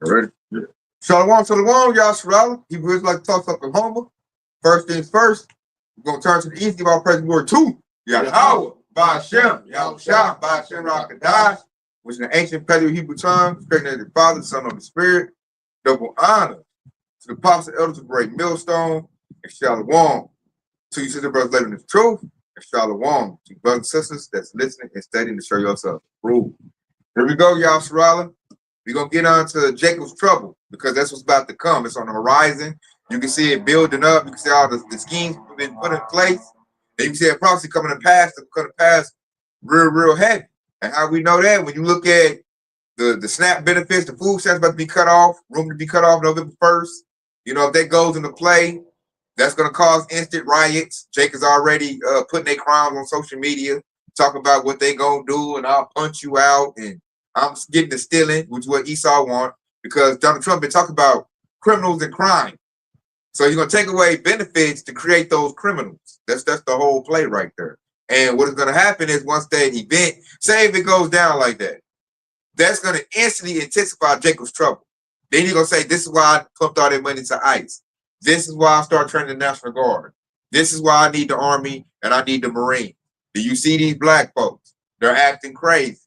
Ready? Yeah. Shalom, shalom, Yasharala. Hebrews like Tulsa Oklahoma. First things first, we're going to turn to the east, give our present word to Yahweh, Ba'Shem, Yahushua, Ba'Shem Rakadai, which in the ancient Paleo Hebrew tongue, straightened the Father, Son, of the Spirit. Double honor to the apostles and elders of great millstone, and shalom to you, sister brothers, living in the truth, and shalom to you, brothers and sisters that's listening and studying to show yourself approved. Here we go, Yasharala. We're going to get on to Jacob's trouble because that's what's about to come. It's on the horizon. You can see it building up. You can see all the schemes have been put in place. And you can see a prophecy coming to pass real heavy. And how we know that? When you look at the SNAP benefits, the food stamps about to be cut off, room to be cut off November 1st. You know, if that goes into play, that's going to cause instant riots. Jake is already putting their crimes on social media, talking about what they going to do, and I'll punch you out, and I'm getting to stealing, which is what Esau want, because Donald Trump been talking about criminals and crime. So you're going to take away benefits to create those criminals. That's the whole play right there. And what is going to happen is once that event, say if it goes down like that, that's going to instantly intensify Jacob's trouble. Then you're going to say, this is why I pumped all that money to ICE. This is why I start training the National Guard. This is why I need the Army and I need the Marine. Do you see these black folks? They're acting crazy.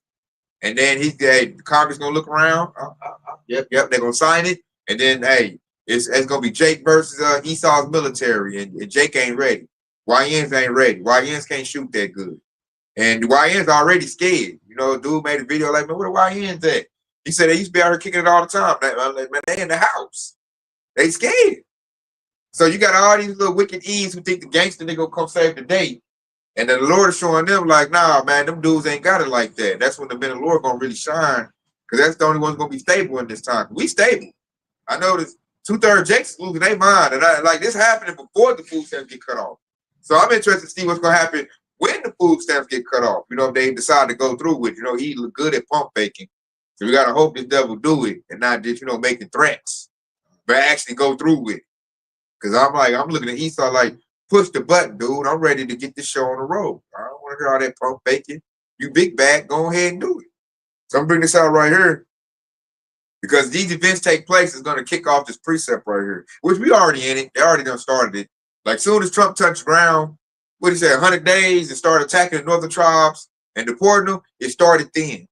And then the Congress going to look around. Yep, they're going to sign it. And then, hey, it's going to be Jake versus Esau's military. And Jake ain't ready. YNs ain't ready. YNs can't shoot that good. And the YNs already scared. You know, dude made a video like, man, where the YNs at? He said they used to be out here kicking it all the time. Man, they in the house. They scared. So you got all these little wicked E's who think the gangster nigga gonna come save the day. And then the Lord is showing them like, nah, man, them dudes ain't got it like that. That's when the men of the Lord gonna really shine. Because that's the only one's gonna be stable in this time. We stable. I noticed 2/3 Jake's losing their mind. And like this happening before the food stamps get cut off. So I'm interested to see what's gonna happen when the food stamps get cut off. You know, if they decide to go through with, you know, he look good at pump faking. So we gotta hope this devil do it and not just, you know, making threats, but actually go through with it. Because I'm looking at Esau like, push the button, dude. I'm ready to get this show on the road. I don't want to hear all that pump faking. You big bag, go ahead and do it. So I'm bringing this out right here because these events take place is going to kick off this precept right here, which we already in it. They already done started it. Like soon as Trump touched ground, what did he say, 100 days and started attacking the northern tribes and deporting them, it started then.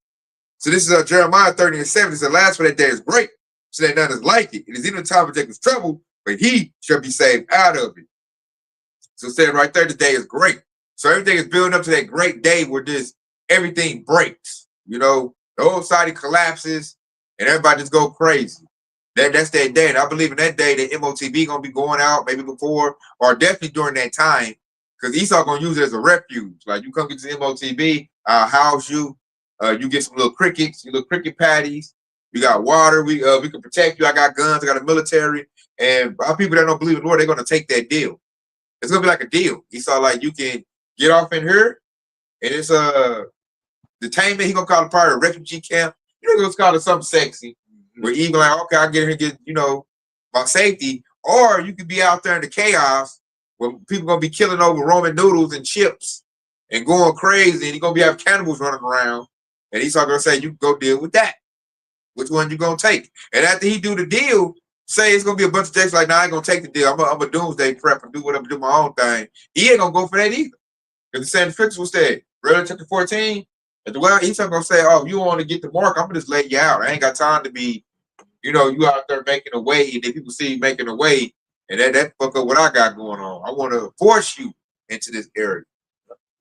So this is Jeremiah 30:7. It said, last for that day is great. So that none is like it. It is even time to take his trouble, but he shall be saved out of it. So it said right there, the day is great. So everything is building up to that great day where just everything breaks. You know, the whole society collapses and everybody just go crazy. That's that day. And I believe in that day that MOTB gonna be going out maybe before or definitely during that time because Esau gonna use it as a refuge. Like you come get to MOTB, I'll house you. You get some little crickets, your little cricket patties. We got water. We can protect you. I got guns. I got a military. And our people that don't believe in the Lord, they're gonna take that deal. It's gonna be like a deal. Esau like you can get off in here, and it's detainment. He gonna call it probably a refugee camp. You know, it's called it something sexy. Where even like, okay, I'll get here and get, you know, my safety. Or you could be out there in the chaos where people gonna be killing over Roman noodles and chips and going crazy, and you're gonna be having cannibals running around. And Esau gonna say, you go deal with that. Which one you gonna take? And after he do the deal, say it's gonna be a bunch of Jakes like, nah, I ain't gonna take the deal. I'm a doomsday prep and do whatever, do my own thing. He ain't gonna go for that either. Because the same scripture was said, Revelation chapter 14, at the well, he's not gonna say, oh, you want to get the mark, I'm gonna just let you out. I ain't got time to be, you know, you out there making a way, and then people see you making a way, and that fuck up what I got going on. I want to force you into this area.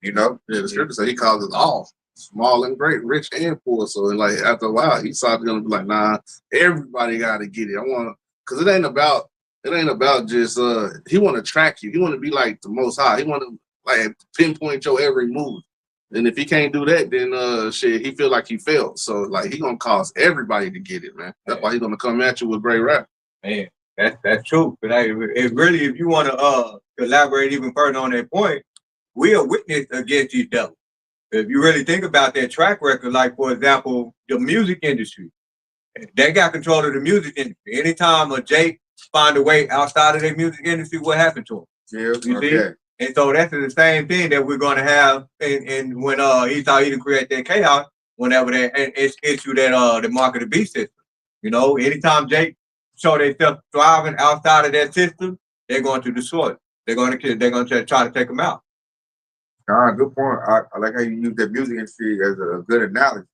You know? Yeah, the scripture said he calls us all. Small and great, rich and poor. So like after a while, Esau's gonna be like, nah, everybody gotta get it. I wanna because it ain't about just he wanna track you. He wanna be like the most high. He wanna like pinpoint your every move. And if he can't do that, then shit, he feel like he failed. So like he gonna cause everybody to get it, man. That's why he's gonna come at you with great rap. Man, that's true. But it really, if you wanna elaborate even further on that point, we are witness against these devils. If you really think about that track record, like for example, the music industry, they got control of the music industry. Anytime a Jake find a way outside of the music industry, what happened to him? Yeah, you see? And so that's the same thing that we're going to have and when Esau either create that chaos whenever they issue that the mark of the beast system. You know, anytime Jake show themselves thriving outside of that system, they're going to destroy it. They're going to try to take them out. Good point. I like how you use that music industry as a good analogy.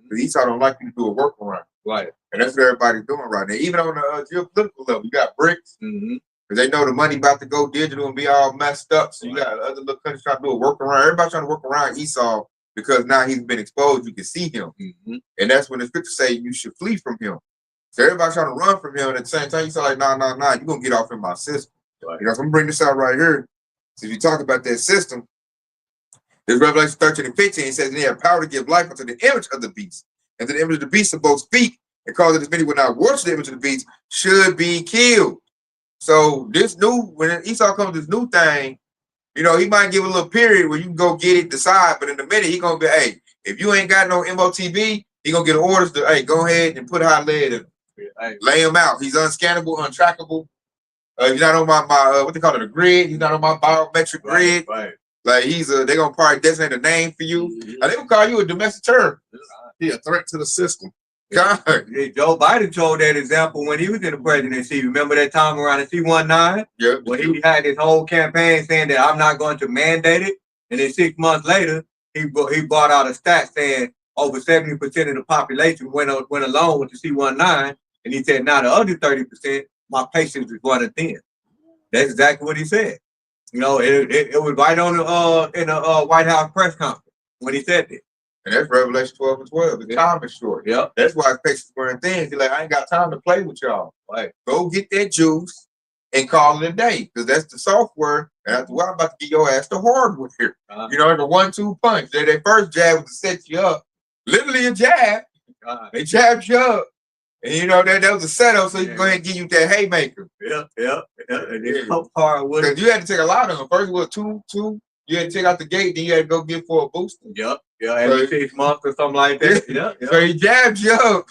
Because Esau don't like you to do a workaround. Right. And that's what everybody's doing right now. Even on the geopolitical level, you got BRICS. Mm-hmm. Because they know the money about to go digital and be all messed up. So you got other little countries trying to do a workaround. Everybody trying to work around Esau because now he's been exposed. You can see him. Mm-hmm. And that's when the scriptures say you should flee from him. So everybody's trying to run from him. And at the same time, you say like, nah, you're going to get off in my system. Right. You know, so I'm going to bring this out right here. So if you talk about that system, there's Revelation 13 and 15. It says, and they have power to give life unto the image of the beast. And to the image of the beast of both speak, and cause that as many would not worship the image of the beast should be killed. So this when Esau comes with this new thing, you know, he might give a little period where you can go get it, decide, but in a minute, he going to be, hey, if you ain't got no MOTB, he going to get orders to, hey, go ahead and put high lead and lay him out. He's unscannable, untrackable. He's not on my what they call it, a grid. He's not on my biometric grid. Right. Like they're going to probably designate a name for you. Mm-hmm. They going to call you a domestic terror. He a threat to the system. God. Joe Biden told that example when he was in the presidency. Remember that time around the C-19? Yeah. When he had his whole campaign saying that I'm not going to mandate it. And then 6 months later, he brought out a stat saying over 70% of the population went along with the C-19. And he said, now the other 30%, my patience is running thin. That's exactly what he said. You know, it was right on in the White House press conference when he said that. And that's Revelation 12 and 12. The time is short. Yep. That's why his patience wearing thin. He's like, I ain't got time to play with y'all. Like, go get that juice and call it a day. Because that's the software. And after a while, I'm about to get your ass the hardware. You know, the 1-2 punch. Their first jab was to set you up. Literally a jab. They jabbed you up. And you know, that was a setup so you can go ahead and give you that haymaker. Yeah. And it's so hard with it. Because you had to take a lot of them. First it was two. You had to take out the gate, then you had to go get for a booster. Yep. Yeah, every 6 months or something like that. Yeah. So he jabs you up.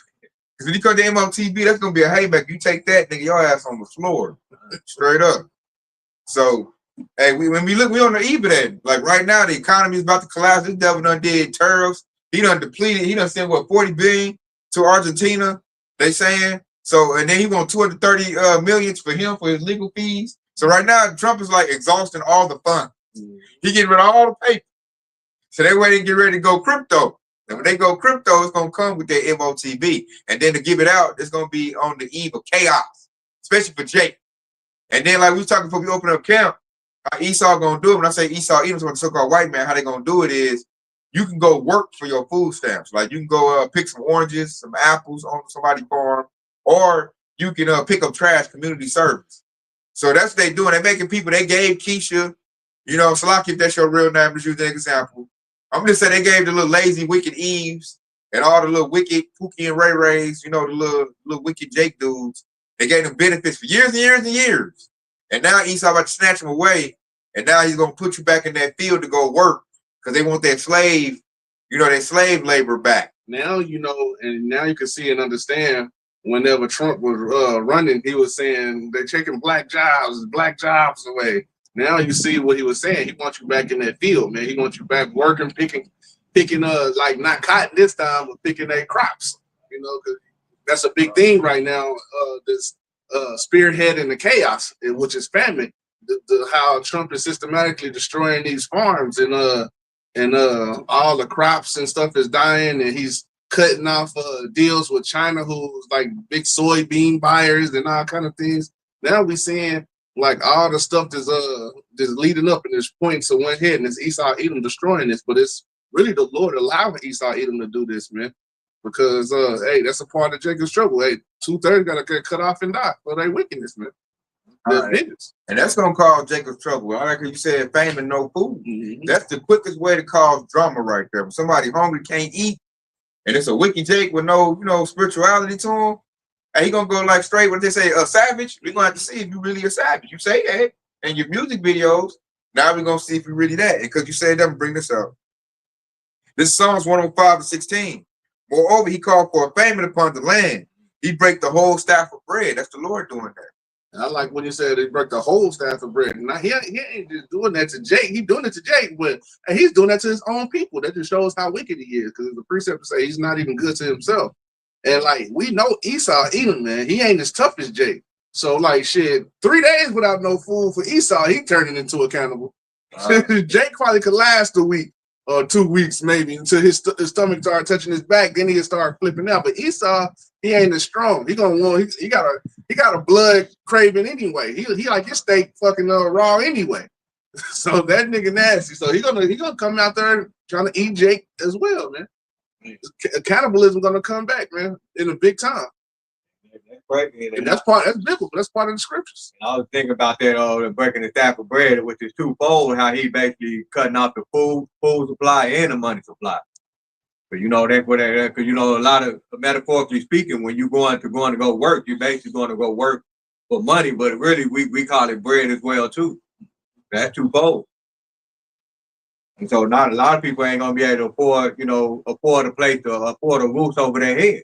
Because when you come to MOTB, that's going to be a haymaker. You take that, nigga, your ass on the floor. Straight up. So, hey, when we look, we on the eve of that. Like right now, the economy is about to collapse. This devil done did tariffs. He done depleted. He done sent, what, 40 billion to Argentina, they saying. So, and then he want 230 millions for him for his legal fees. So right now, Trump is like exhausting all the funds. He getting rid of all the paper. So that way they get ready to go crypto. And when they go crypto, it's going to come with their MOTB. And then to give it out, it's going to be on the eve of chaos, especially for Jake. And then like we was talking before we open up camp, how Esau going to do it. When I say Esau, even the so-called white man, how they going to do it is you can go work for your food stamps. Like you can go pick some oranges, some apples on somebody's farm, or you can pick up trash, community service. So that's what they doing. They're making people, they gave Keisha, you know, Salaki, if that's your real name, just use that example. I'm just saying they gave the little lazy, wicked Eves and all the little wicked Pookie and Ray Rays, you know, the little wicked Jake dudes. They gave them benefits for years and years and years. And now Esau about to snatch them away. And now he's going to put you back in that field to go work because they want that slave, you know, that slave labor back. Now, you know, and now you can see and understand whenever Trump was running, he was saying they're taking black jobs away. Now you see what he was saying. He wants you back in that field, man. He wants you back working, picking, like not cotton this time, but picking their crops. You know, because that's a big thing right now. This spearheading the chaos, which is famine. How Trump is systematically destroying these farms and all the crops and stuff is dying, and he's cutting off deals with China, who's like big soybean buyers and all kind of things. Now we're seeing like all the stuff that's leading up in this point. So went ahead and it's Esau Edom destroying this, but it's really the Lord allowing Esau Edom to do this, man. Because hey, that's a part of Jacob's trouble. Hey, 2/3 gotta get cut off and die for their wickedness, man. Right. And that's gonna cause Jacob's trouble. I like you said, fame and no food. Mm-hmm. That's the quickest way to cause drama right there. When somebody hungry can't eat, and it's a wicked Jake with no, you know, spirituality to him. And he gonna go like straight what they say, a savage. We're gonna have to see if you really a savage. You say that in your music videos. Now we're gonna see if you really that. Because you said that, bring this up. This is Psalms 105:16. Moreover, he called for a famine upon the land. He break the whole staff of bread. That's the Lord doing that. And I like when you said he broke the whole staff of bread. Now he ain't just doing that to Jake. He's doing it to Jake, but he's doing that to his own people. That just shows how wicked he is. Because the precept say he's not even good to himself. And like we know Esau Edom, man, he ain't as tough as Jake. So like shit, 3 days without no food for Esau, he turning into a cannibal. Jake probably could last a week or 2 weeks maybe until his stomach started touching his back. Then he'll start flipping out. But Esau, he ain't as strong. He gonna want he got a blood craving anyway. He like his steak fucking raw anyway. So that nigga nasty. So he gonna come out there trying to eat Jake as well, man. Cannibalism gonna come back, man, in a big time. That's right. And that's biblical. That's part of the scriptures. I was thinking about that, breaking the staff of bread, which is twofold, how he basically cutting off the food supply and the money supply. But that's what that, because a lot of metaphorically speaking, when you're going to go work, you're basically going to go work for money, but really we call it bread as well too. That's twofold. And so not a lot of people ain't gonna be able to afford a place to afford a roof over their head.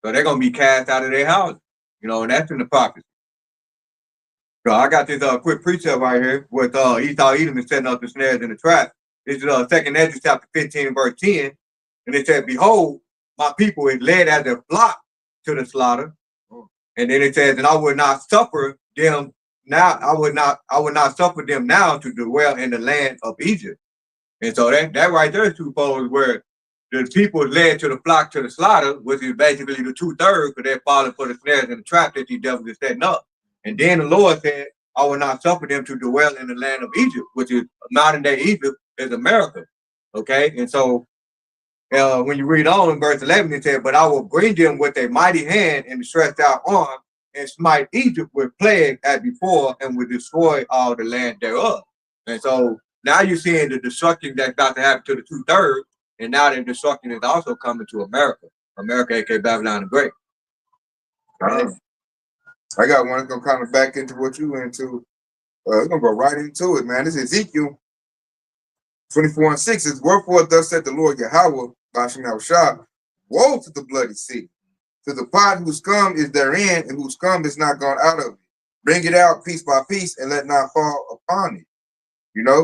So they're gonna be cast out of their houses. And that's in the prophecy. So I got this quick precept right here with Esau Edom is setting up the snares in the trap. This is 2nd Ezra chapter 15 and verse 10. And it said, "Behold, my people is led as a flock to the slaughter." And then it says, "And I would not suffer them now, I would not suffer them now to dwell in the land of Egypt." And so that right there is twofold, where the people led to the flock to the slaughter, which is basically the 2/3, because they're falling for the snares and the trap that these devils are setting up. And then the Lord said, "I will not suffer them to dwell in the land of Egypt," which is modern day Egypt, is America. Okay, and so when you read on in verse 11, it said, "But I will bring them with a mighty hand and stretched out arm, and smite Egypt with plague as before, and will destroy all the land thereof." And so now you're seeing the destruction that's about to happen to the 2/3, and now the destruction is also coming to America, aka Babylon the Great. I got one that's gonna kind of back into what you went into. It's gonna go right into it, man. This is Ezekiel 24:6. It's wherefore thus said the Lord Yahweh, Bashem Yahushua, woe to the bloody sea, to the pot whose scum is therein, and whose scum is not gone out of it. Bring it out piece by piece, and let not fall upon it.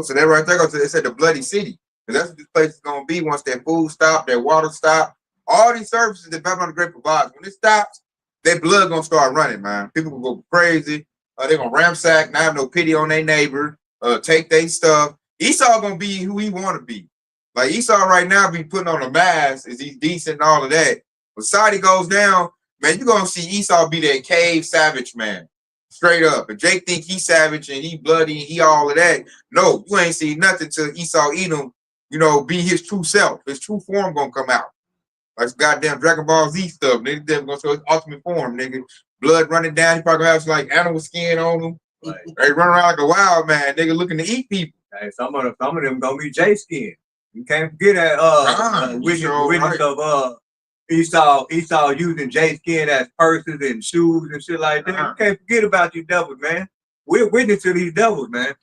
So that right there goes to, it said the bloody city. And that's what this place is gonna be once that food stop, that water stop, all these services that Babylon the Great provides. When it stops, their blood gonna start running, man. People will go crazy. They're gonna ransack, not have no pity on their neighbor, take their stuff. Esau gonna be who he wanna be. Like Esau right now be putting on a mask, is he's decent and all of that. When society goes down, man, you're gonna see Esau be that cave savage man. Straight up. And Jake think he's savage and he bloody and he all of that. No, you ain't see nothing till Esau Edom, be his true self. His true form gonna come out. Like goddamn Dragon Ball Z stuff. Nigga, they're gonna show his ultimate form, nigga. Blood running down. He probably gonna have some like animal skin on him. Right. They run around like a wild man, nigga, looking to eat people. Hey, some of them gonna be J skin. You can't forget that witness of Esau using J skin as purses and shoes and shit like that. You can't forget about you devils, man. We're witness to these devils, man.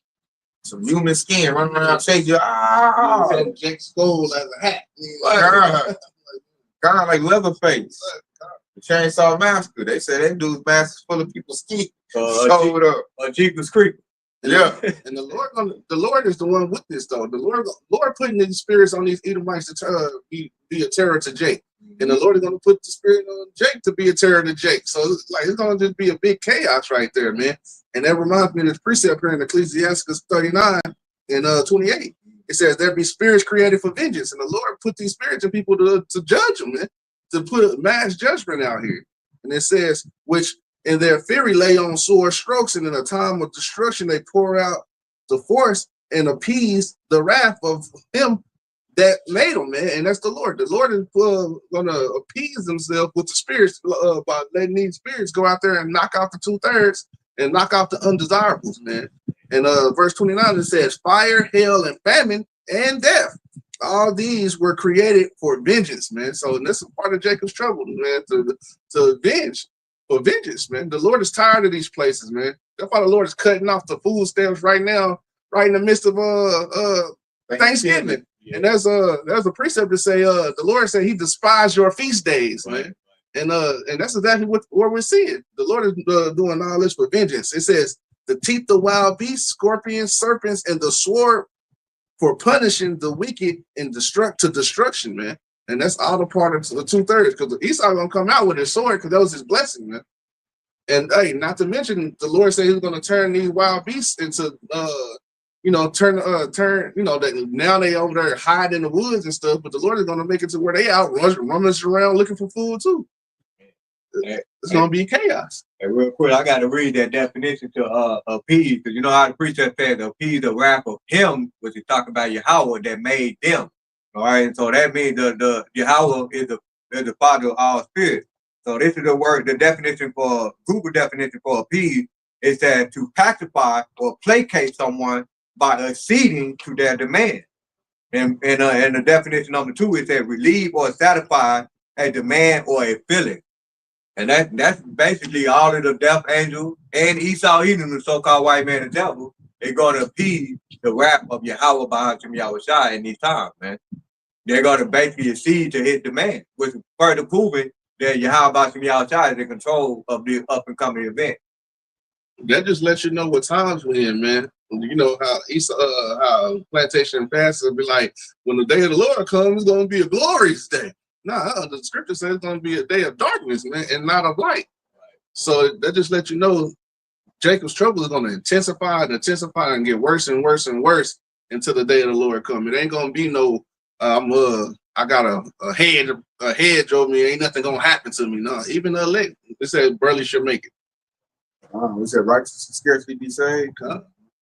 Some human skin running around chasing you. Jake skull as a hat. Kind of like Leatherface. The Chainsaw Massacre. They say that dude's mask is full of people's skin. Showed up. Jeepers Creek. Yeah. And the Lord is the one with this though. The Lord putting these spirits on these Edomites to be a terror to Jake. And the Lord is gonna put the spirit on Jake to be a terror to Jake. So it's gonna just be a big chaos right there, man. And that reminds me of this precept here in Ecclesiastes 39 and 28. It says there be spirits created for vengeance, and the Lord put these spirits in people to judge them, man, to put mass judgment out here. And it says, which in their fury lay on sore strokes, and in a time of destruction they pour out the force and appease the wrath of him that made them, man. And that's the Lord. The Lord is going to appease himself with the spirits by letting these spirits go out there and knock out the 2/3 and knock out the undesirables, man. And verse 29, it says, fire, hail, and famine, and death. All these were created for vengeance, man. So this is part of Jacob's trouble, man, to avenge, for vengeance, man. The Lord is tired of these places, man. That's why the Lord is cutting off the food stamps right now, right in the midst of Thanksgiving. Yeah. And there's a precept to say, the Lord said he despised your feast days, man. And that's exactly what we're seeing. The Lord is doing all this for vengeance. It says, the teeth of wild beasts, scorpions, serpents, and the sword for punishing the wicked and to destruction, man. And that's all the part of the 2/3, because Esau gonna come out with his sword because that was his blessing, man. And hey, not to mention the Lord said he's gonna turn these wild beasts into turn that now they over there hide in the woods and stuff, but the Lord is gonna make it to where they out rummaging around looking for food too. It's gonna be chaos. And real quick, I got to read that definition to appease, because you know how the preacher said appease the wrath of him, which is talking about Yahweh that made them. All right, and so that means the Yahweh is the Father of all spirits. So this is the word, the definition for Google definition for appease is that to pacify or placate someone by acceding to their demand. And the definition number 2 is that relieve or satisfy a demand or a feeling. And that's basically all of the death angel and Esau, even the so-called white man, the devil, they're going to appease the wrath of Yahweh behind Shem Yahushua in these times, man. They're going to basically accede to his demand, which is further proving that Yahweh Shem Yahushua is in control of the up-and-coming event. That just lets you know what times we're in, man. You know how how plantation pastors be like, when the day of the Lord comes, it's going to be a glorious day. Nah, the scripture says it's going to be a day of darkness, man, and not of light. So that just lets you know Jacob's trouble is going to intensify and get worse and worse and worse until the day of the Lord comes. It ain't going to be no, I got a hedge over me. Ain't nothing going to happen to me. No, even the elect, it said barely should make it. We said righteous will scarcely be saved.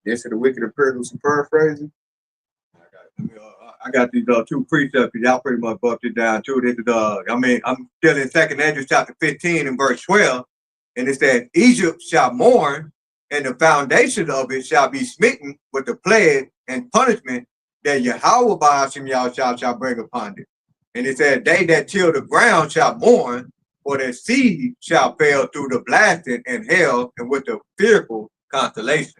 Yes, the wicked appear with some paraphrasing. I got these 2 precepts. Y'all pretty much bumped it down too. This is I'm still in 2nd Ezra chapter 15 and verse 12, and it says, Egypt shall mourn, and the foundation of it shall be smitten with the plague and punishment that Yahweh Ba'ashim Yahushua shall bring upon it. And it said, they that till the ground shall mourn, for their seed shall fail through the blasting and hell and with the fearful constellation.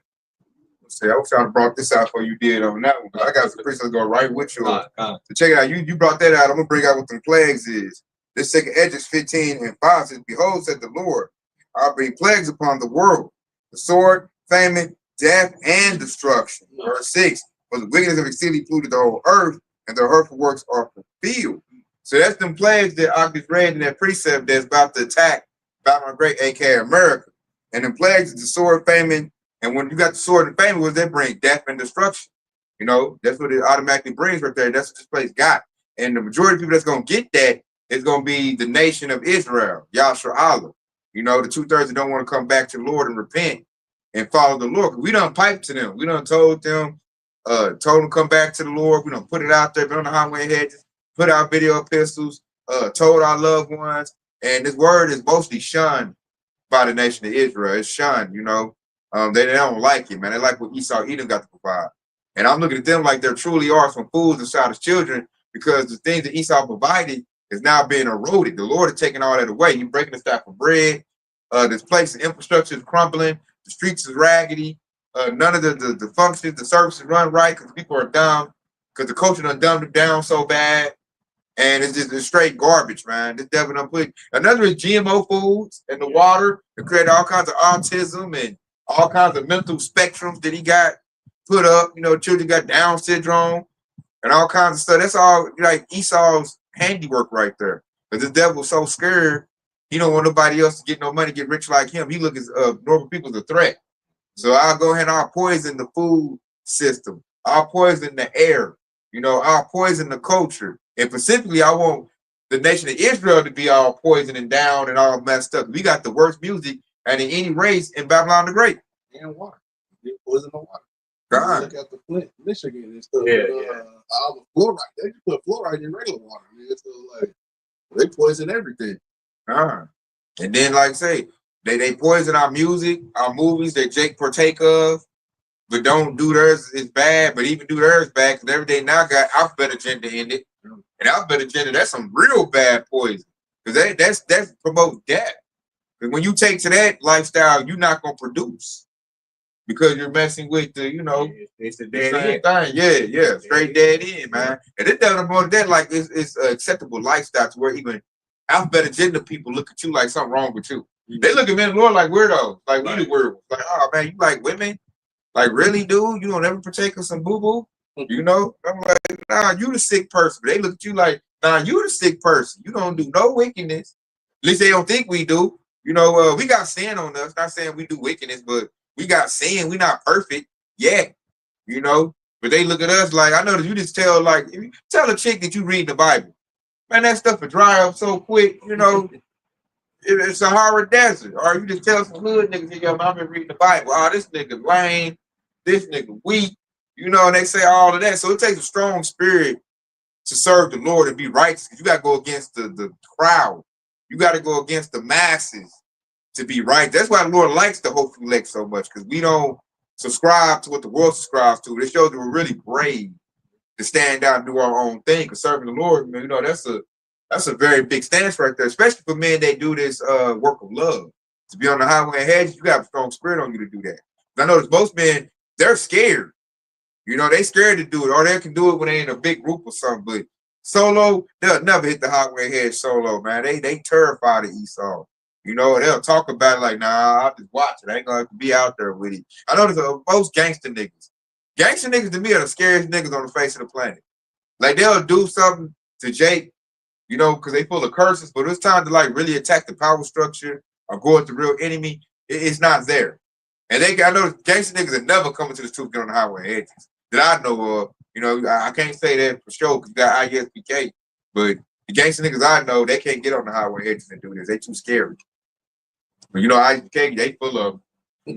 See, I wish I brought this out before you did on that one, but I got some precepts going right with you. So check it out. You brought that out. I'm gonna bring out what the plagues is. This 2nd Ezra 15 and 5 says, behold, said the Lord, I'll bring plagues upon the world, the sword, famine, death, and destruction. Verse 6, for the wickedness have exceedingly polluted the whole earth, and their hurtful works are fulfilled. So that's them plagues that I just read in that precept that's about to attack Babylon Great, aka America. And them plagues is the sword, famine, and when you got the sword and famine, what does that bring? Death and destruction. You know, that's what it automatically brings right there. That's what this place got. And the majority of people that's going to get that is going to be the nation of Israel, Yahshua Allah. You know, the 2/3 that don't want to come back to the Lord and repent and follow the Lord. We done piped to them. We done told them to come back to the Lord. We done put it out there, been on the highway hedges, put out video epistles, told our loved ones. And this word is mostly shunned by the nation of Israel. It's shunned, you know. They don't like it, man. They like what Esau Edom got to provide. And I'm looking at them like there truly are some fools inside his children, because the things that Esau provided is now being eroded. The Lord is taking all that away. He's breaking the staff of bread. This place, the infrastructure is crumbling. The streets is raggedy. None of the functions, the services run right because people are dumb, because the culture done dumbed them down so bad. And it's just straight garbage, man. This devil done put. Another is GMO foods in the water to create all kinds of autism and all kinds of mental spectrums that he got put up. You know, children got Down syndrome and all kinds of stuff. That's all like Esau's handiwork right there. But the devil's so scared, he don't want nobody else to get no money, get rich like him. He look at normal people as a threat. So I'll go ahead and I'll poison the food system. I'll poison the air. You know, I'll poison the culture. And specifically, I want the nation of Israel to be all poisoned and down and all messed up. We got the worst music and in any race in Babylon the Great. And water. They poison the water. God. Look at the Flint, Michigan and stuff. All the fluoride. They just put fluoride in regular water, man. So like they poison everything. And then, like I say, they poison our music, our movies that Jake partake of, but don't do theirs is bad, but even do theirs bad, because everything now got alphabet agenda in it. And alphabet agenda, that's some real bad poison. Because that's promotes death. Because when you take to that lifestyle, you're not gonna produce. Because you're messing with the, you know, it's a dead end thing. Yeah, straight dead end, man. And it doesn't promote that like it's an acceptable lifestyle to where even alphabet agenda people look at you like something wrong with you. They look at men and Lord like weirdos, like we the weirdos. Like, oh man, you like women? Like really, dude? You don't ever partake of some boo-boo? You know, I'm like, nah, you the sick person. They look at you like, nah, you the sick person. You don't do no wickedness. At least they don't think we do. You know, we got sin on us. Not saying we do wickedness, but we got sin. We not perfect yet. You know, but they look at us like, I know that you just tell, like, if you tell a chick that you read the Bible, man, that stuff will dry up so quick. You know, it's a horror desert. Or you just tell some hood niggas, yo, I've been reading the Bible. Oh, this nigga lame. This nigga weak. You know, and they say all of that. So it takes a strong spirit to serve the Lord and be righteous. You got to go against the crowd. You got to go against the masses to be right. That's why the Lord likes the hopeful elect so much, because we don't subscribe to what the world subscribes to. It shows that we're really brave to stand out and do our own thing. Because serving the Lord, man, you know, that's a very big stance right there, especially for men that do this work of love. To be on the highway and hedges, you got a strong spirit on you to do that. I notice most men, they're scared. You know, they scared to do it, or they can do it when they in a big group or something. But solo, they'll never hit the highway hedge solo, man. They terrified of Esau. You know, they'll talk about it like, nah, I'll just watch it. I ain't gonna be out there with it. I notice most gangster niggas. Gangster niggas to me are the scariest niggas on the face of the planet. Like, they'll do something to Jake, you know, because they full of curses, but it's time to like really attack the power structure or go at the real enemy. It's not there. And I know gangster niggas are never coming to the truth, get on the highway hedges that I know of. You know, I can't say that for sure because you got ISPK, but the gangster niggas I know, they can't get on the highway hedges and do this. They too scary. But you know, ISPK, they full of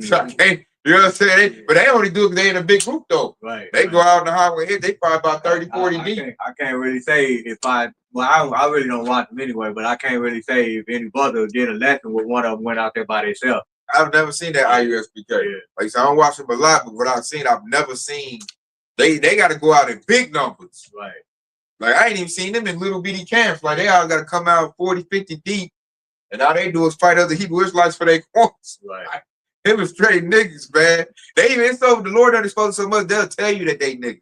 so I can't, you know what I'm saying? But they only do it because they in a big group though. Right. They go out on the highway hedge, they probably about 30, 40 deep. I can't really say if I really don't watch them anyway, but I can't really say if any brother did a lesson with one of them went out there by themselves. I've never seen that IUSPK. Yeah. Like, so I don't watch them a lot, but what I've seen, I've never seen. They got to go out in big numbers. Right. Like, I ain't even seen them in little bitty camps. Like, they all got to come out 40, 50 deep, and all they do is fight other Hebrew Israelites for their coins. Right. Like, them is straight niggas, man. They even so the Lord understood so much, they'll tell you that they niggas.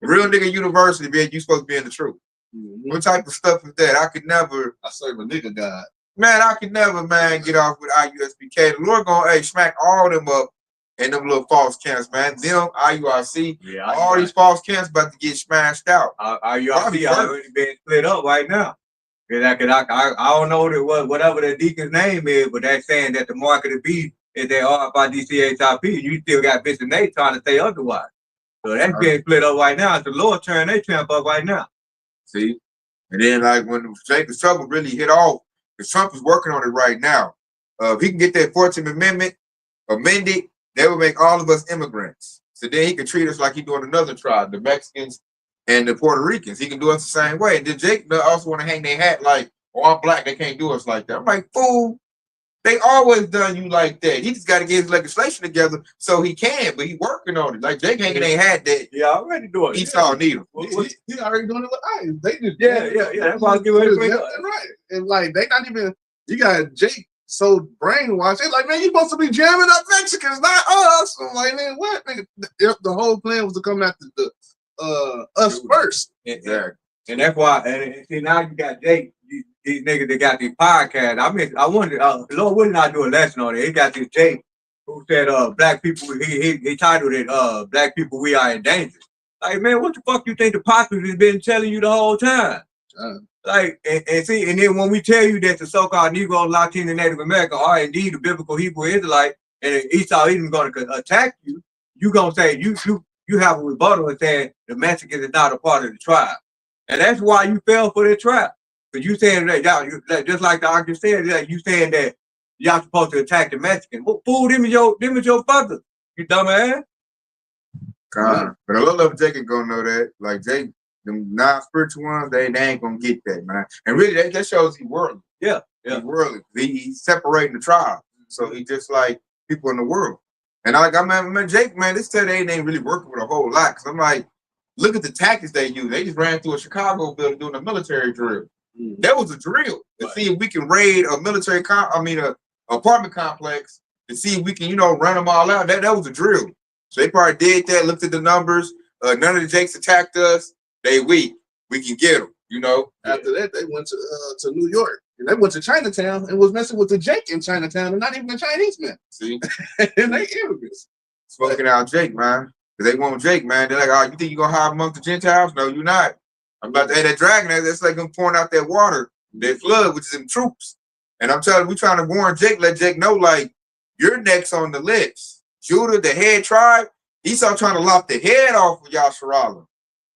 Real nigga university, man, you supposed to be in the truth. Mm-hmm. What type of stuff is that? I serve a nigga God. Man, I could never, man, get off with IUSPK. The Lord gonna smack all them up in them little false camps, man. Them, IURC, all these false camps about to get smashed out. IURC already been split up right now. I don't know whatever the deacon's name is, but they're saying that the mark of the beast is they are by DCHIP. You still got Bishop Nate trying to say otherwise. So that's being split up right now. The Lord turn their camp up right now. See? And then, like, when Jacob's trouble really hit off, because Trump is working on it right now. If he can get that 14th Amendment amended, they will make all of us immigrants. So then he can treat us like he's doing another tribe, the Mexicans and the Puerto Ricans. He can do us the same way. And then Jake also want to hang their hat like, oh, I'm black, they can't do us like that. I'm like, fool, they always done you like that. He just got to get his legislation together so he can, but he working on it. Like, Jake hanging their hat that already doing it. Esau need him. He already doing it with ICE. They just That's why I give it right. And like they not even. You got Jake so brainwashed. They're like, man, you supposed to be jamming up Mexicans, not us. I'm like, man, what? Nigga, the whole plan was to come after us first. Exactly. And that's why. And see, now you got Jake. These niggas that got these podcasts. I wonder, Lord, what did I do a lesson on it? He got this Jake who said, black people, he titled it, Black People, We Are in Danger. Like, man, what the fuck you think the apostles has been telling you the whole time? Like, and see, and then when we tell you that the so-called Negro, Latino, and Native American are indeed the biblical Hebrew Israelite, and Esau isn't going to attack you, you going to say, you have a rebuttal and saying the Mexicans is not a part of the tribe. And that's why you fell for the trap. Because you saying that y'all, just like the doctor said, that you saying that y'all supposed to attack the Mexican. Well, fool, them is your brothers, you dumbass. But a little of Jake ain't gonna know that. Like Jake, them non-spiritual ones, they ain't gonna get that, man. And really, that shows he worldly. Yeah. He's worldly. He's separating the tribe. So he just like people in the world. And man, Jake, man, this said they ain't really working with a whole lot. Cause I'm like, look at the tactics they use. They just ran through a Chicago building doing a military drill. That was a drill to see if we can raid a military apartment complex to see if we can, run them all out. That was a drill. So they probably did that, looked at the numbers. None of the Jakes attacked us. They weak. We can get them, After that, they went to New York. And they went to Chinatown and was messing with the Jake in Chinatown and not even the Chinese men. See? And they immigrants. Smoking out Jake, man. Because they want Jake, man. They're like, oh, you think you're going to hide amongst the Gentiles? No, you're not. I'm about to add that dragon. That's like them pouring out that water, that flood, which is them troops. And I'm telling you, we trying to warn Jake, let Jake know, like, you're next on the list. Judah, the head tribe, Esau trying to lop the head off of Yasharala.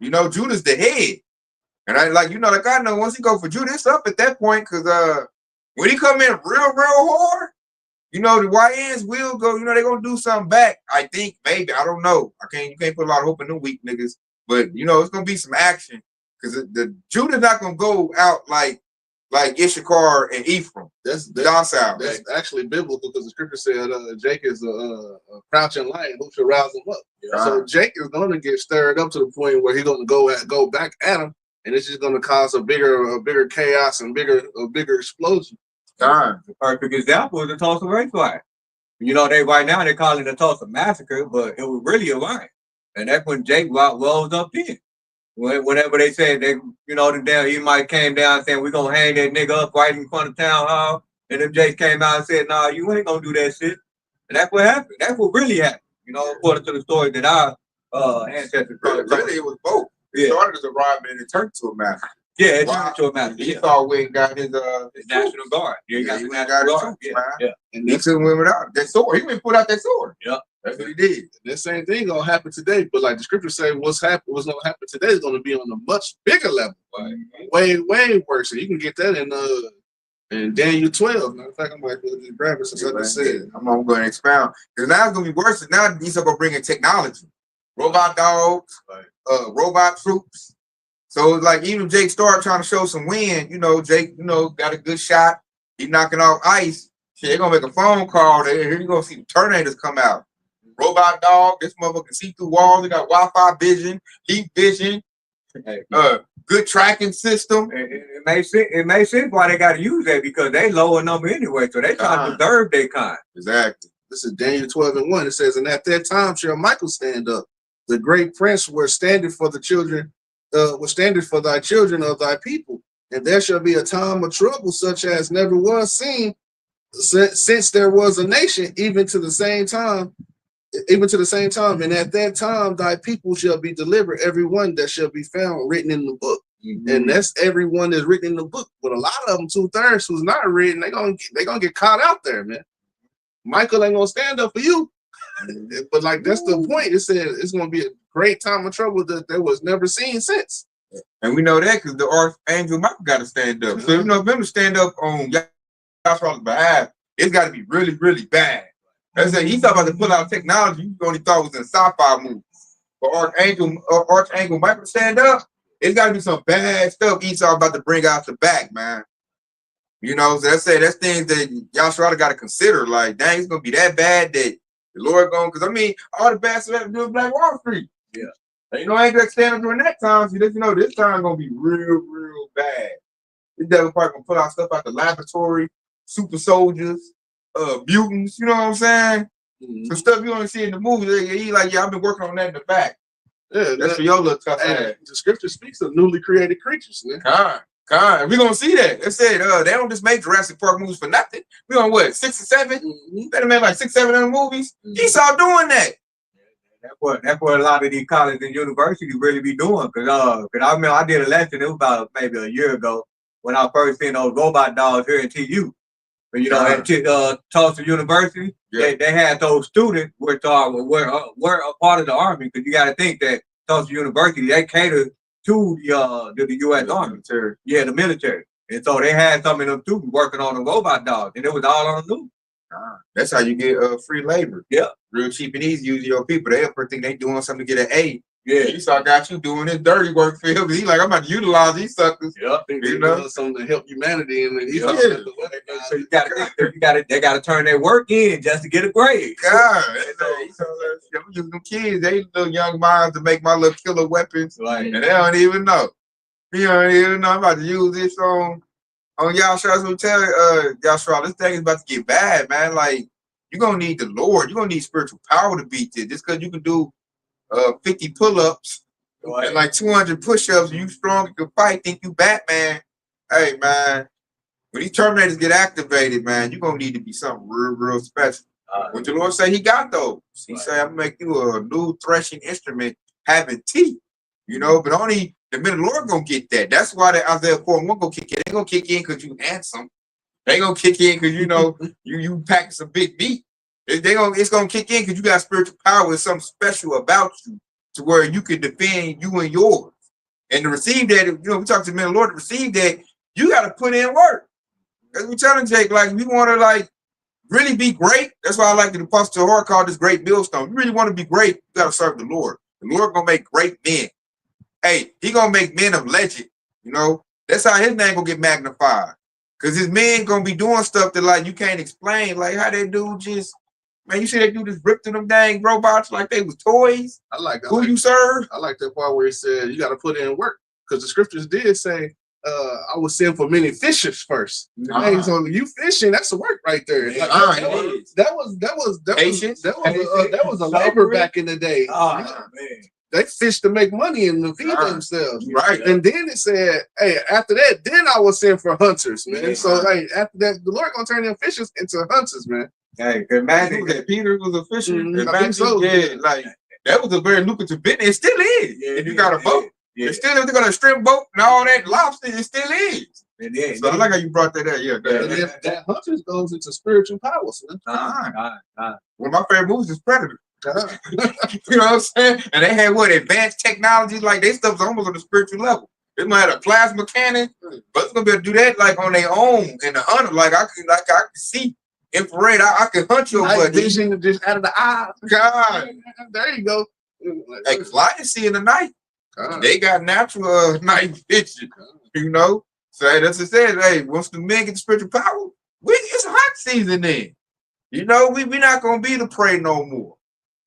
You know, Judah's the head. And I like, you know, like I know once he go for Judah, it's up at that point, because when he come in real hard, you know, the YNs will go, you know, they're gonna do something back. I think, maybe, I don't know. You can't put a lot of hope in them weak niggas. But you know, it's gonna be some action. Because the Judah's not gonna go out like Issachar and Ephraim. That's docile. That's actually biblical, because the scripture said Jake is a crouching lion who should rouse him up. So Jake is going to get stirred up to the point where he's going to go back at him, and it's just going to cause a bigger chaos and a bigger explosion. The perfect example is the Tulsa race riot. You know, right now they're calling it the Tulsa massacre, but it was really a riot, and that's when Jake rose up in. Whenever they said they, you know, he might came down saying we're gonna hang that nigga up right in front of town hall, and if Jake came out and said, "Nah, you ain't gonna do that shit," and that's what happened. That's what really happened. You know, according to the story that our ancestors. Really, it was both. It started as a riot, and it turned to a massacre. Yeah, it turned into a massacre. Esau went and got his National Guard. Yeah, he got the National Guard. And he took women out. That sword. He went put out that sword. Yeah. That's what he did. The same thing gonna happen today, but like the scriptures say, what's gonna happen today is gonna be on a much bigger level, way worse. And you can get that in Daniel 12. Matter of fact, I'm like, just grab it since I just said. I'm going to expound, because now it's gonna be worse. Now these are gonna bring in technology, robot dogs, robot troops. So it's like even if Jake started trying to show some wind, you know, Jake, you know, got a good shot. He knocking off ice. Shit, they're gonna make a phone call. Here you gonna see the Terminators come out. Robot dog, this motherfucker can see through walls. They got Wi-Fi vision, heat vision, good tracking system. It makes sense why they got to use that, because they lower number anyway, so they trying to preserve their kind. Exactly. This is Daniel 12:1. It says, "And at that time shall Michael stand up, the great prince, were standing for the children, was standing for thy children of thy people, and there shall be a time of trouble such as never was seen since there was a nation, even to the same time. And at that time thy people shall be delivered, every one that shall be found written in the book." And that's everyone that's written in the book. But a lot of them, 2/3 who's not written, they gonna get caught out there, man. Michael ain't gonna stand up for you. But like, that's the point. It said it's gonna be a great time of trouble that there was never seen since. And we know that because the archangel Michael got to stand up. So you know, if him to stand up on Yahshua's behalf, it's got to be really bad. That's it. He's about to pull out technology you only thought was in sci-fi movies. For Archangel Michael to stand up, it's got to be some bad stuff Esau about to bring out the back, man. You know, so that's things that Yahshua got to consider. Like, dang, it's gonna be that bad that the Lord going, because I mean, all the bad stuff have to do with Black Wall Street. Yeah. And, you know, I ain't gonna stand up during that time. So you know, this time gonna be real bad. This devil probably gonna pull out stuff out the laboratory, super soldiers, mutants, you know what I'm saying? Some stuff you only see in the movies. He like, yeah, I've been working on that in the back. Yeah, that's for your little tough ass. The scripture speaks of newly created creatures, man. We're gonna see that. It said they don't just make Jurassic Park movies for nothing. We on what, 6 or 7? They made like 6, 7 other movies. Esau doing that. That's what a lot of these colleges and universities really be doing. Cause I remember I did a lesson, it was about maybe a year ago, when I first seen those robot dogs here at TU. But you know, at Tulsa University, they had those students were a part of the Army, because you got to think that Tulsa University, they cater to the U.S. Army. Yeah, the military. And so they had some of them students working on the robot dogs, and it was all on the news. That's how you get free labor. Yeah. Real cheap and easy using your people. They think they doing something to get an A. Yeah. Esau got you doing his dirty work for him. He like, I'm about to utilize these suckers. Yeah. You know, something to help humanity. And then so you gotta turn their work in just to get a grade. God, I'm using them kids, they little young minds to make my little killer weapons. Right. And they don't even know. You don't even know. I'm about to use this on Yahshua. So tell Yahshua, this thing is about to get bad, man. Like, you're gonna need the Lord. You're gonna need spiritual power to beat this. Just because you can do 50 pull-ups and like 200 push-ups, and you strong, you can fight, think you Batman. Hey, man, when these Terminators get activated, man, you're gonna need to be something real special. What the Lord say he got those. He say, I'm gonna make you a new threshing instrument having teeth. You know, but only the men of the Lord gonna get that. That's why the Isaiah 4:1 gonna kick in. They gonna kick in because you handsome. They gonna kick in because you know you packing some big meat. It's gonna kick in because you got spiritual power. There's something special about you to where you can defend you and yours. And to receive that, you know, we talk to the men of the Lord, to receive that, you got to put in work. As we telling Jake, like, we want to, like, really be great. That's why I like the Apostle Hart called this great millstone. You really want to be great, you got to serve the Lord. The Lord going to make great men. Hey, he going to make men of legend, you know. That's how his name going to get magnified. Because his men going to be doing stuff that, like, you can't explain. Like, how they do just, man, you see they do this rip to them dang robots like they was toys. You serve? I like that part where he said you got to put in work, because the scriptures did say, I will send for many fishers first. Hey, so you fishing, that's the work right there. Like, that was a labor back in the day. Man. They fish to make money and to feed themselves. Right. And then it said, hey, after that, then I will send for hunters, man. Yeah. So like after that, the Lord gonna turn them fishers into hunters, man. Hey, imagine that Peter was a fisher. I think so. Yeah, like that was a very lucrative business. It still is. Yeah, if you got a boat. Yeah. It's still, if they got a shrimp boat and all that lobster, it still is. So I like how you brought that up. Yeah, that hunters goes into spiritual powers, man. One of my favorite movies is Predator. You know what I'm saying? And they had what, advanced technology, like they stuff's almost on the spiritual level. They might have a plasma cannon, but it's gonna be able to do that like on their own in the hunter. Like I can see infrared. I can hunt your butt. Vision just out of the eye. God, there you go. Like flying see in the night. They got natural night vision. You know, so hey, that's what it says. Hey, once the men get the spiritual power, it's hot season then. You know, we not gonna be the prey no more.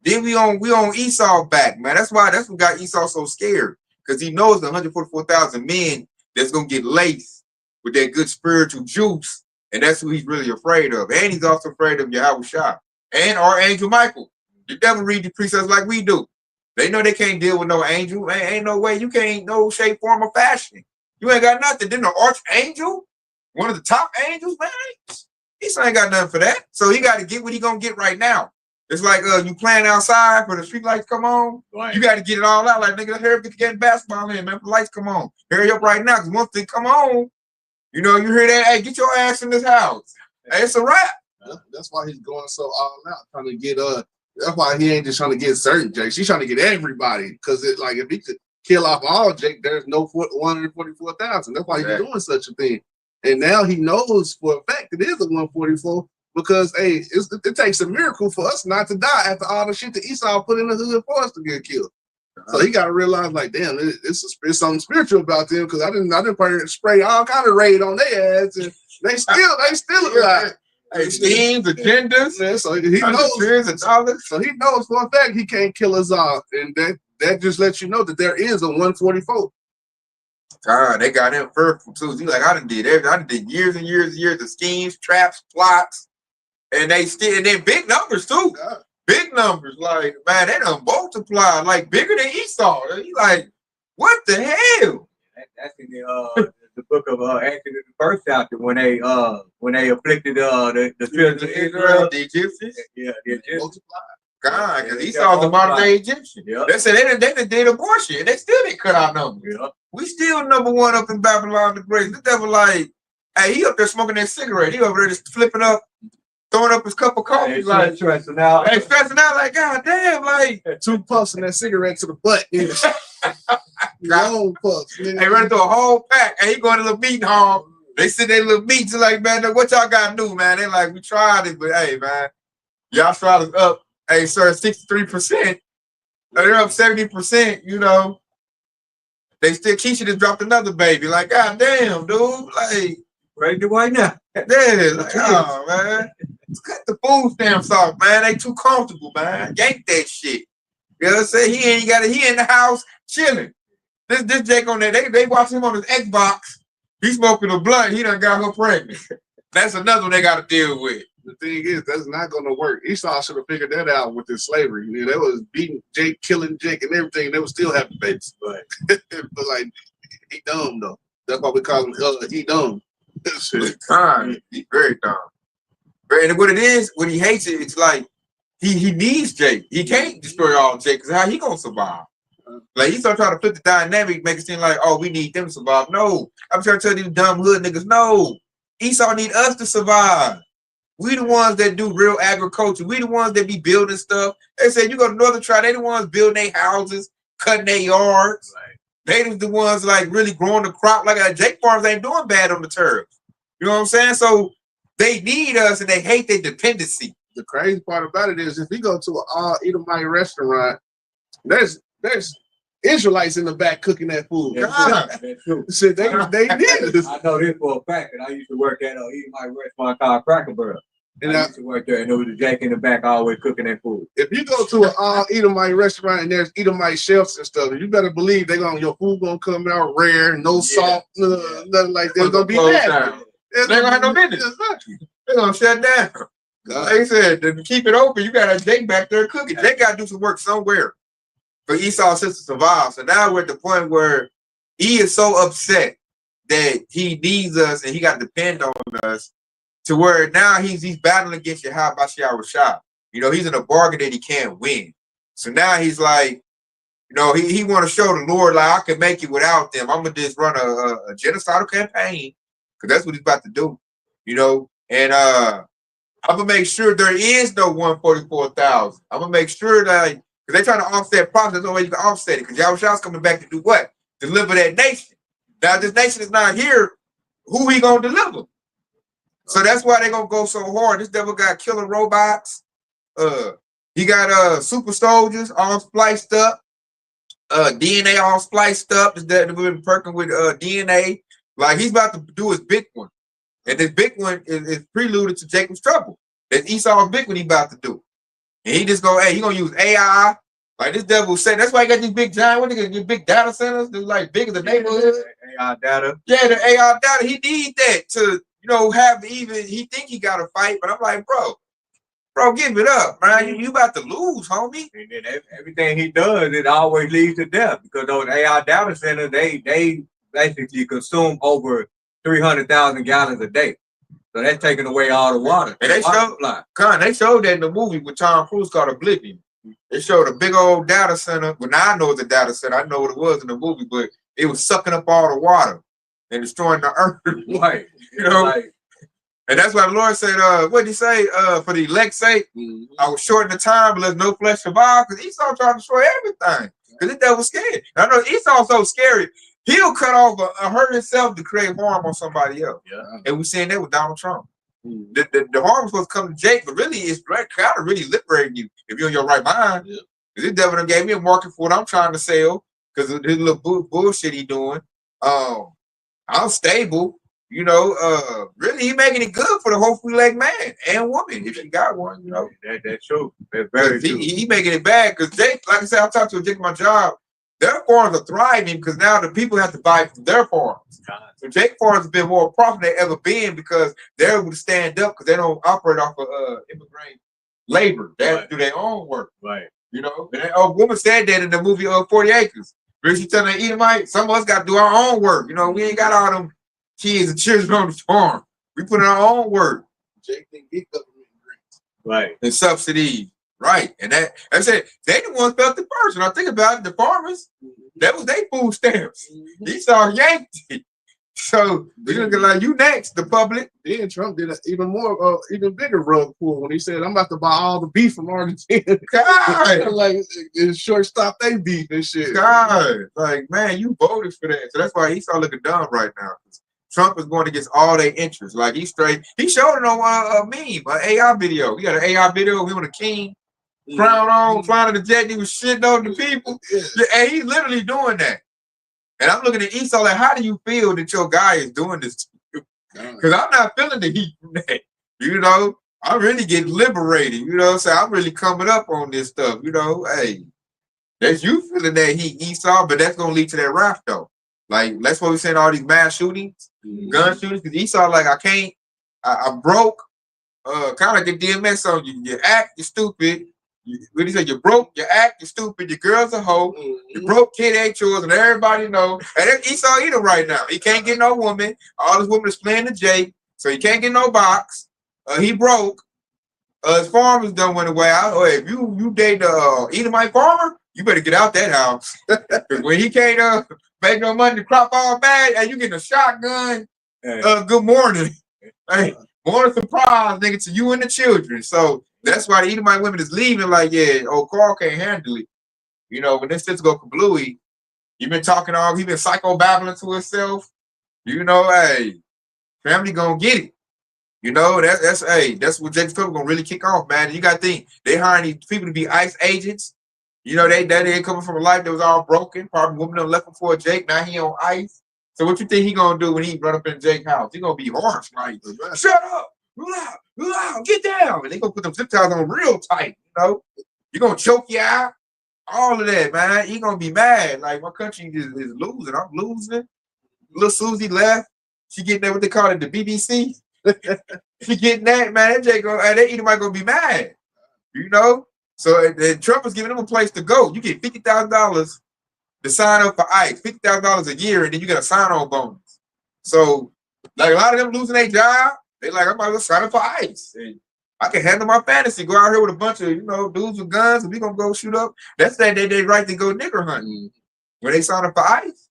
Then we on Esau back, man. That's what got Esau so scared, because he knows the 144,000 men that's gonna get laced with that good spiritual juice, and that's who he's really afraid of. And he's also afraid of Yahweh Shah and Archangel Michael. The devil read the precepts like we do. They know they can't deal with no angel. Ain't no way. You can't, no shape, form, or fashion. You ain't got nothing. Then the archangel, one of the top angels, man, he ain't got nothing for that. So he got to get what he gonna get right now. It's like you playing outside for the street lights come on. Right. You got to get it all out. Like, nigga, hurry up to get basketball in, man. The lights come on. Hurry up right now, because once they come on, you know, you hear that, hey, get your ass in this house. Hey, it's a wrap. That's why he's going so all out, trying to get that's why he ain't just trying to get certain Jakes. He's trying to get everybody. Because like if he could kill off all Jake, there's no 144,000. That's why he's doing such a thing. And now he knows for a fact it is a 144. Because hey, it takes a miracle for us not to die after all the shit that Esau put in the hood for us to get killed. So he got to realize, like, damn, it's something spiritual about them. Because I didn't spray all kind of raid on their ass, and they still alive. Hey, schemes, agendas. Man, so he knows. So he knows for a fact he can't kill us all, and that just lets you know that there is a 144. God, they got him fearful too. He's like, I done did everything. I done did years and years and years of schemes, traps, plots. And they still, and then big numbers too. God. Big numbers, like, man, they done multiply, like bigger than Esau. He's like, what the hell? That's in the book of Exodus, the first chapter, when they afflicted the children of Israel, the Egyptians. Yeah, the Egyptians. God, because Esau's the modern day Egyptian. Yep. They said they did abortion, and they still didn't cut our numbers. Yep. We still number one up in Babylon the Great. The devil, like, hey, he up there smoking that cigarette. He over there just flipping up, throwing up his cup of coffee. Hey, like stressing out. Hey, stressing out, like, God damn, like 2 puffs in that cigarette to the butt. Long puffs. Hey, running through a whole pack. Hey, he going to the meeting hall. They sit there little meetings like, man, what y'all got to do, man? They like, we tried it, but hey, man, y'all tried us up. Hey, sir, 63%. They're up 70%, you know. They still, Keisha just dropped another baby. Like, God damn, dude. Like, ready to white now. Yeah, like, oh, man. Let's cut the food stamps off, man. They too comfortable, man. Yank that shit. You know what I'm saying? He in the house chilling. This Jake on there, they watch him on his Xbox. He smoking a blunt. He done got her pregnant. That's another one they got to deal with. The thing is, that's not going to work. Esau should have figured that out with his slavery. You know, they was beating Jake, killing Jake, and everything. They was still having babies. But like, he dumb though. That's why we call him he dumb. He's very dumb. And what it is, when he hates it, it's like he needs Jake. He can't destroy all Jake because how he gonna survive? Like he start trying to flip the dynamic, make it seem like, oh, we need them to survive. No, I'm trying to tell these dumb hood niggas, no. Esau need us to survive. We the ones that do real agriculture. We the ones that be building stuff. They said you go to Northern Tribe, they the ones building their houses, cutting their yards. Right. They the ones like really growing the crop. Like Jake Farms ain't doing bad on the turf. You know what I'm saying? So they need us and they hate their dependency. The crazy part about it is if you go to an all-Edomite restaurant, there's Israelites in the back cooking that food. That's true. So they need us. I know this for a fact, and I used to work at an Edomite restaurant called Cracker Barrel. And I used to work there, and there was a Jack in the back always cooking that food. If you go to an all-Edomite restaurant and there's Edomite chefs and stuff, you better believe your food gonna come out rare, no salt, nothing like that. It's gonna be bad. They gonna have no business. They're gonna shut down. Like I said, to keep it open, you got a Jake back there cooking. Jake got to do some work somewhere for Esau's sister to survive. So now we're at the point where he is so upset that he needs us and he got to depend on us to where now he's battling against Yahweh. You know, he's in a bargain that he can't win. So now he's like, you know, he want to show the Lord, like, I can make it without them. I'm going to just run a genocidal campaign because that's what he's about to do, you know. And I'm going to make sure there is no 144,000. I'm going to make sure that, because they're trying to offset profits. There's no way you can offset it because Yahweh's coming back to do what? Deliver that nation. Now, this nation is not here. Who he going to deliver? So that's why they're going to go so hard. This devil got killer robots. He got super soldiers all spliced up. DNA all spliced up. This devil been perking with DNA. Like, he's about to do his big one. And this big one is preluded to Jacob's trouble. That's Esau's big one he about to do. And he just go, hey, he gonna use AI. Like this devil said, that's why he got these big giant, what they got, these big data centers, they're like big as the neighborhood. AI data. Yeah, the AI data. He need that to, you know, have even, he think he got to fight, but I'm like, bro, give it up, man. You about to lose, homie. And then everything he does, it always leads to death because those AI data centers, they basically consume over 300,000 gallons a day. So that's taking away all the water. And they showed that in the movie with Tom Cruise called Oblivion. They showed a big old data center. Well, now I know it's a data center. I know what it was in the movie, but it was sucking up all the water and destroying the earth. Right. You know? And that's why the Lord said, what did he say? For the elect's sake, I will shorten the time, but let no flesh survive. Because Esau tried to destroy everything. Because the devil was scared. I know Esau's so scary. He'll cut off or hurt himself to create harm on somebody else. Yeah. And we're seeing that with Donald Trump. The harm was supposed to come to Jake, but really it's kind of really liberating you if you're in your right mind. Yeah. This devil done gave me a market for what I'm trying to sell because of this little bullshit he doing. I'm stable, you know. Really, he making it good for the hopefully leg man and woman if you got one, you know. That's true. That's very true. He making it bad because Jake, like I said, I talked to Jake at my job. Their farms are thriving because now the people have to buy from their farms. So Jake Farms has been more profitable than ever been because they're able to stand up because they don't operate off of immigrant labor. They have to do their own work. Right. You know, and a woman said that in the movie 40 Acres. She telling the Edomite, some of us got to do our own work. You know, we ain't got all them kids and children on the farm. We put in our own work. Jake didn't get government grants. Right. And subsidies. Right. And that I said they the ones felt it first. When I think about it, the farmers, that was their food stamps. Esau yanked it. So they're like, you next, the public. Then Trump did an even bigger rug pull when he said, I'm about to buy all the beef from Argentina. God. Like it shortstop they beef and shit. God. Like, man, you voted for that. So that's why Esau looking dumb right now. Trump is going against all their interests. Like he showed it on a meme, an AI video. We got an AI video of him with a king. Crown on, flying to the jet, he was shitting on the people. Yeah, and he's literally doing that. And I'm looking at Esau like, how do you feel that your guy is doing this to you? Because I'm not feeling the heat from that. You know, I'm really getting liberated. You know, so I'm really coming up on this stuff. You know, hey, that's you feeling that heat, Esau, but that's going to lead to that wrath, though. Like, that's what we're saying, all these mass shootings, gun shootings, because Esau, like, I'm broke, kind of like the DMX song, you act, you're stupid. What do you say? You're broke, you act, you're stupid, your girl's a hoe, you broke, kid ain't yours, and everybody know. And that's Esau Edom right now. He can't get no woman. All his women is playing the Jake, so he can't get no box. He broke. His farmers done went away. If you date the Edomite farmer, you better get out that house. Because when he can't make no money, the crop all bad, and you getting a shotgun. Good morning. Hey, morning surprise, nigga, to you and the children. So that's why the Edomite women is leaving. Like, yeah, old Carl can't handle it. You know, when this sister go kablooey, he been talking he been psycho babbling to himself. You know, hey, family gonna get it. You know, that's what Jake's Club gonna really kick off, man. You gotta think they hiring these people to be ICE agents. You know, they coming from a life that was all broken. Probably woman done left him for Jake. Now he on ICE. So what you think he gonna do when he run up in Jake's house? He gonna be harsh, like, shut up, loud, get down. And they gonna put them zip ties on real tight, you know. You gonna choke you out. All of that, man. He gonna be mad. Like, my country is losing. I'm losing. Little Susie left. She getting that, what they call it, the BBC. She getting that, man. That Edomite gonna be mad. You know? So Trump is giving them a place to go. You get $50,000 to sign up for ICE, $50,000 a year, and then you get a sign-on bonus. So, like, a lot of them losing their job, they like, I'm about to sign up for ICE. And I can handle my fantasy. Go out here with a bunch of, dudes with guns, and we gonna go shoot up. That's they right to go nigger hunting. When they sign up for ICE,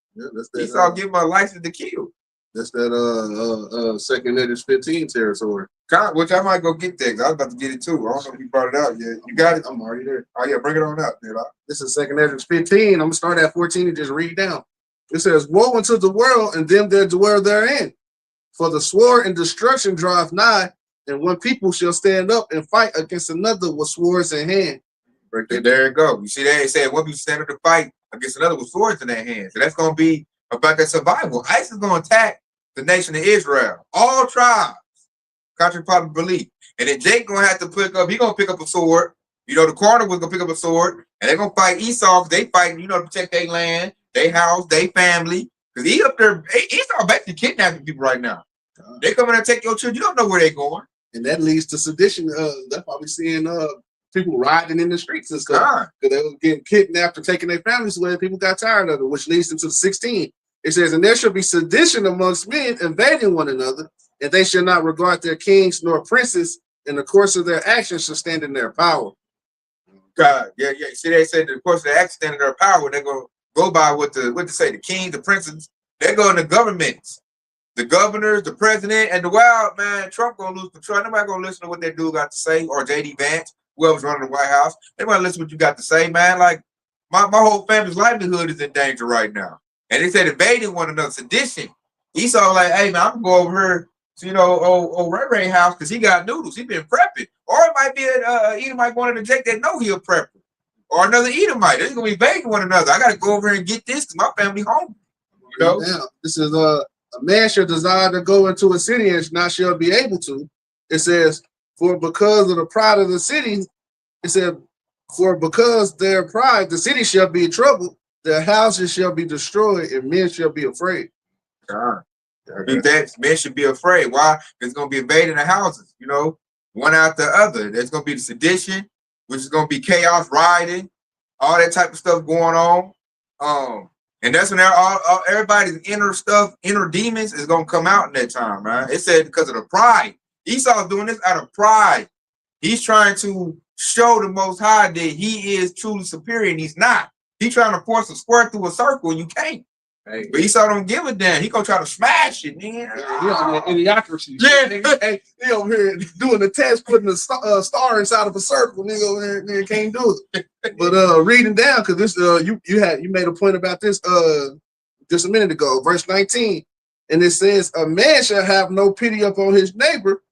Esau give them a license to kill. That's that second edge 15 territory. Which I might go get that. I was about to get it too. I don't know if you brought it out yet. You got it? I'm already there. Oh yeah, bring it on out, dude. This is second edge 15. I'm gonna start at 14 and just read down. It says, "Woe unto the world and them that dwell therein, for the sword and destruction draweth nigh, and one people shall stand up and fight against another with swords in hand." There it go. You see that? It said one people stand up to fight against another with swords in their hands. So that's gonna be about their survival. ICE is gonna attack the nation of Israel, all tribes, contrary to popular belief. And then Jake gonna have to he gonna pick up a sword. The corner was gonna pick up a sword, and they're gonna fight Esau. They fighting, to protect their land, their house, their family. Because he up there, Esau basically kidnapping people right now. They come in and take your children. You don't know where they're going. And that leads to sedition. That's why we're seeing people riding in the streets and stuff. Because they were getting kidnapped or taking their families away. People got tired of it, which leads them to 16. It says, "And there shall be sedition amongst men, invading one another, and they shall not regard their kings nor princes, in the course of their actions shall stand in their power." God, yeah. See, they said the course of their actions stand in their power. They're gonna go by what to say, the kings, the princes. They're going to governments, the governors, the president, and the wild man. Trump gonna lose control. Nobody gonna listen to what that dude got to say, or JD Vance, whoever's running the White House. They might listen to what you got to say, man. Like my whole family's livelihood is in danger right now. And they said invading one another, sedition. Esau like, hey man, I'm gonna go over here to old Ray Ray house because he got noodles. He been prepping. Or it might be an Edomite one of the Jake that know he a prepper. Or another Edomite. They're gonna be invading one another. I gotta go over here and get this because my family home. Now, this is a man shall desire to go into a city and not shall be able to. It says, for because of the pride of the city, it said, for because their pride, the city shall be troubled. Their houses shall be destroyed, and men shall be afraid. That men should be afraid. Why? It's going to be invading the houses, one after the other. There's going to be the sedition, which is going to be chaos, rioting, all that type of stuff going on. And that's when everybody's inner demons is going to come out in that time, right? It said because of the pride. Esau's doing this out of pride. He's trying to show the Most High that he is truly superior, and he's not. He trying to force a square through a circle, and you can't. Hey, but Esau don't give a damn. He gonna try to smash it, man. He on that idiocracy. Yeah, nigga. He over here doing the test, putting a star inside of a circle. Nigga over here, nigga can't do it. But reading down, because this you made a point about this just a minute ago, verse 19, and it says, "A man shall have no pity upon his neighbor,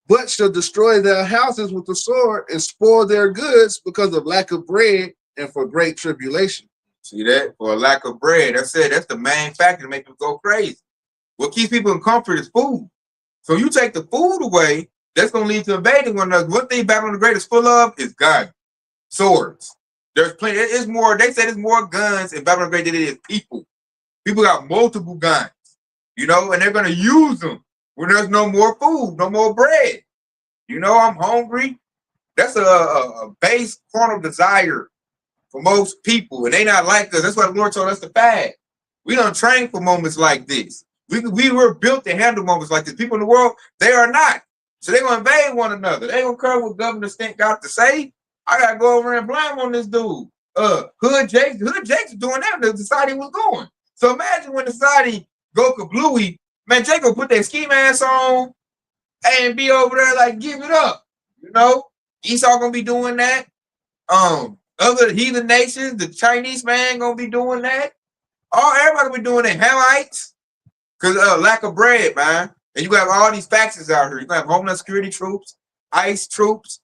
but shall destroy their houses with the sword and spoil their goods because of lack of bread and for great tribulation." See that? For a lack of bread. That's it. That's the main factor to make them go crazy. What keeps people in comfort is food. So you take the food away, that's going to lead to invading one another. One thing Babylon the Great is full of is gun, swords. There's plenty. It's more. They say there's more guns in Babylon the Great than it is people. People got multiple guns, and they're going to use them when there's no more food, no more bread. I'm hungry. That's a base carnal desire for most people, and they not like us. That's why the Lord told us to fast. We don't train for moments like this. We were built to handle moments like this. People in the world, they are not. So they gonna invade one another. They gonna care what Governor Stink got to say. I gotta go over and blame on this dude. Hood Jake's doing that. The society was going. So imagine when the society go kablooey, man, Jake will put that ski mask on and be over there like give it up. You know, Esau gonna be doing that. Other heathen nations, the Chinese man gonna be doing that. Everybody gonna be doing it. Hamites, cause lack of bread, man. And you have all these factions out here. You have Homeland Security troops, ICE troops,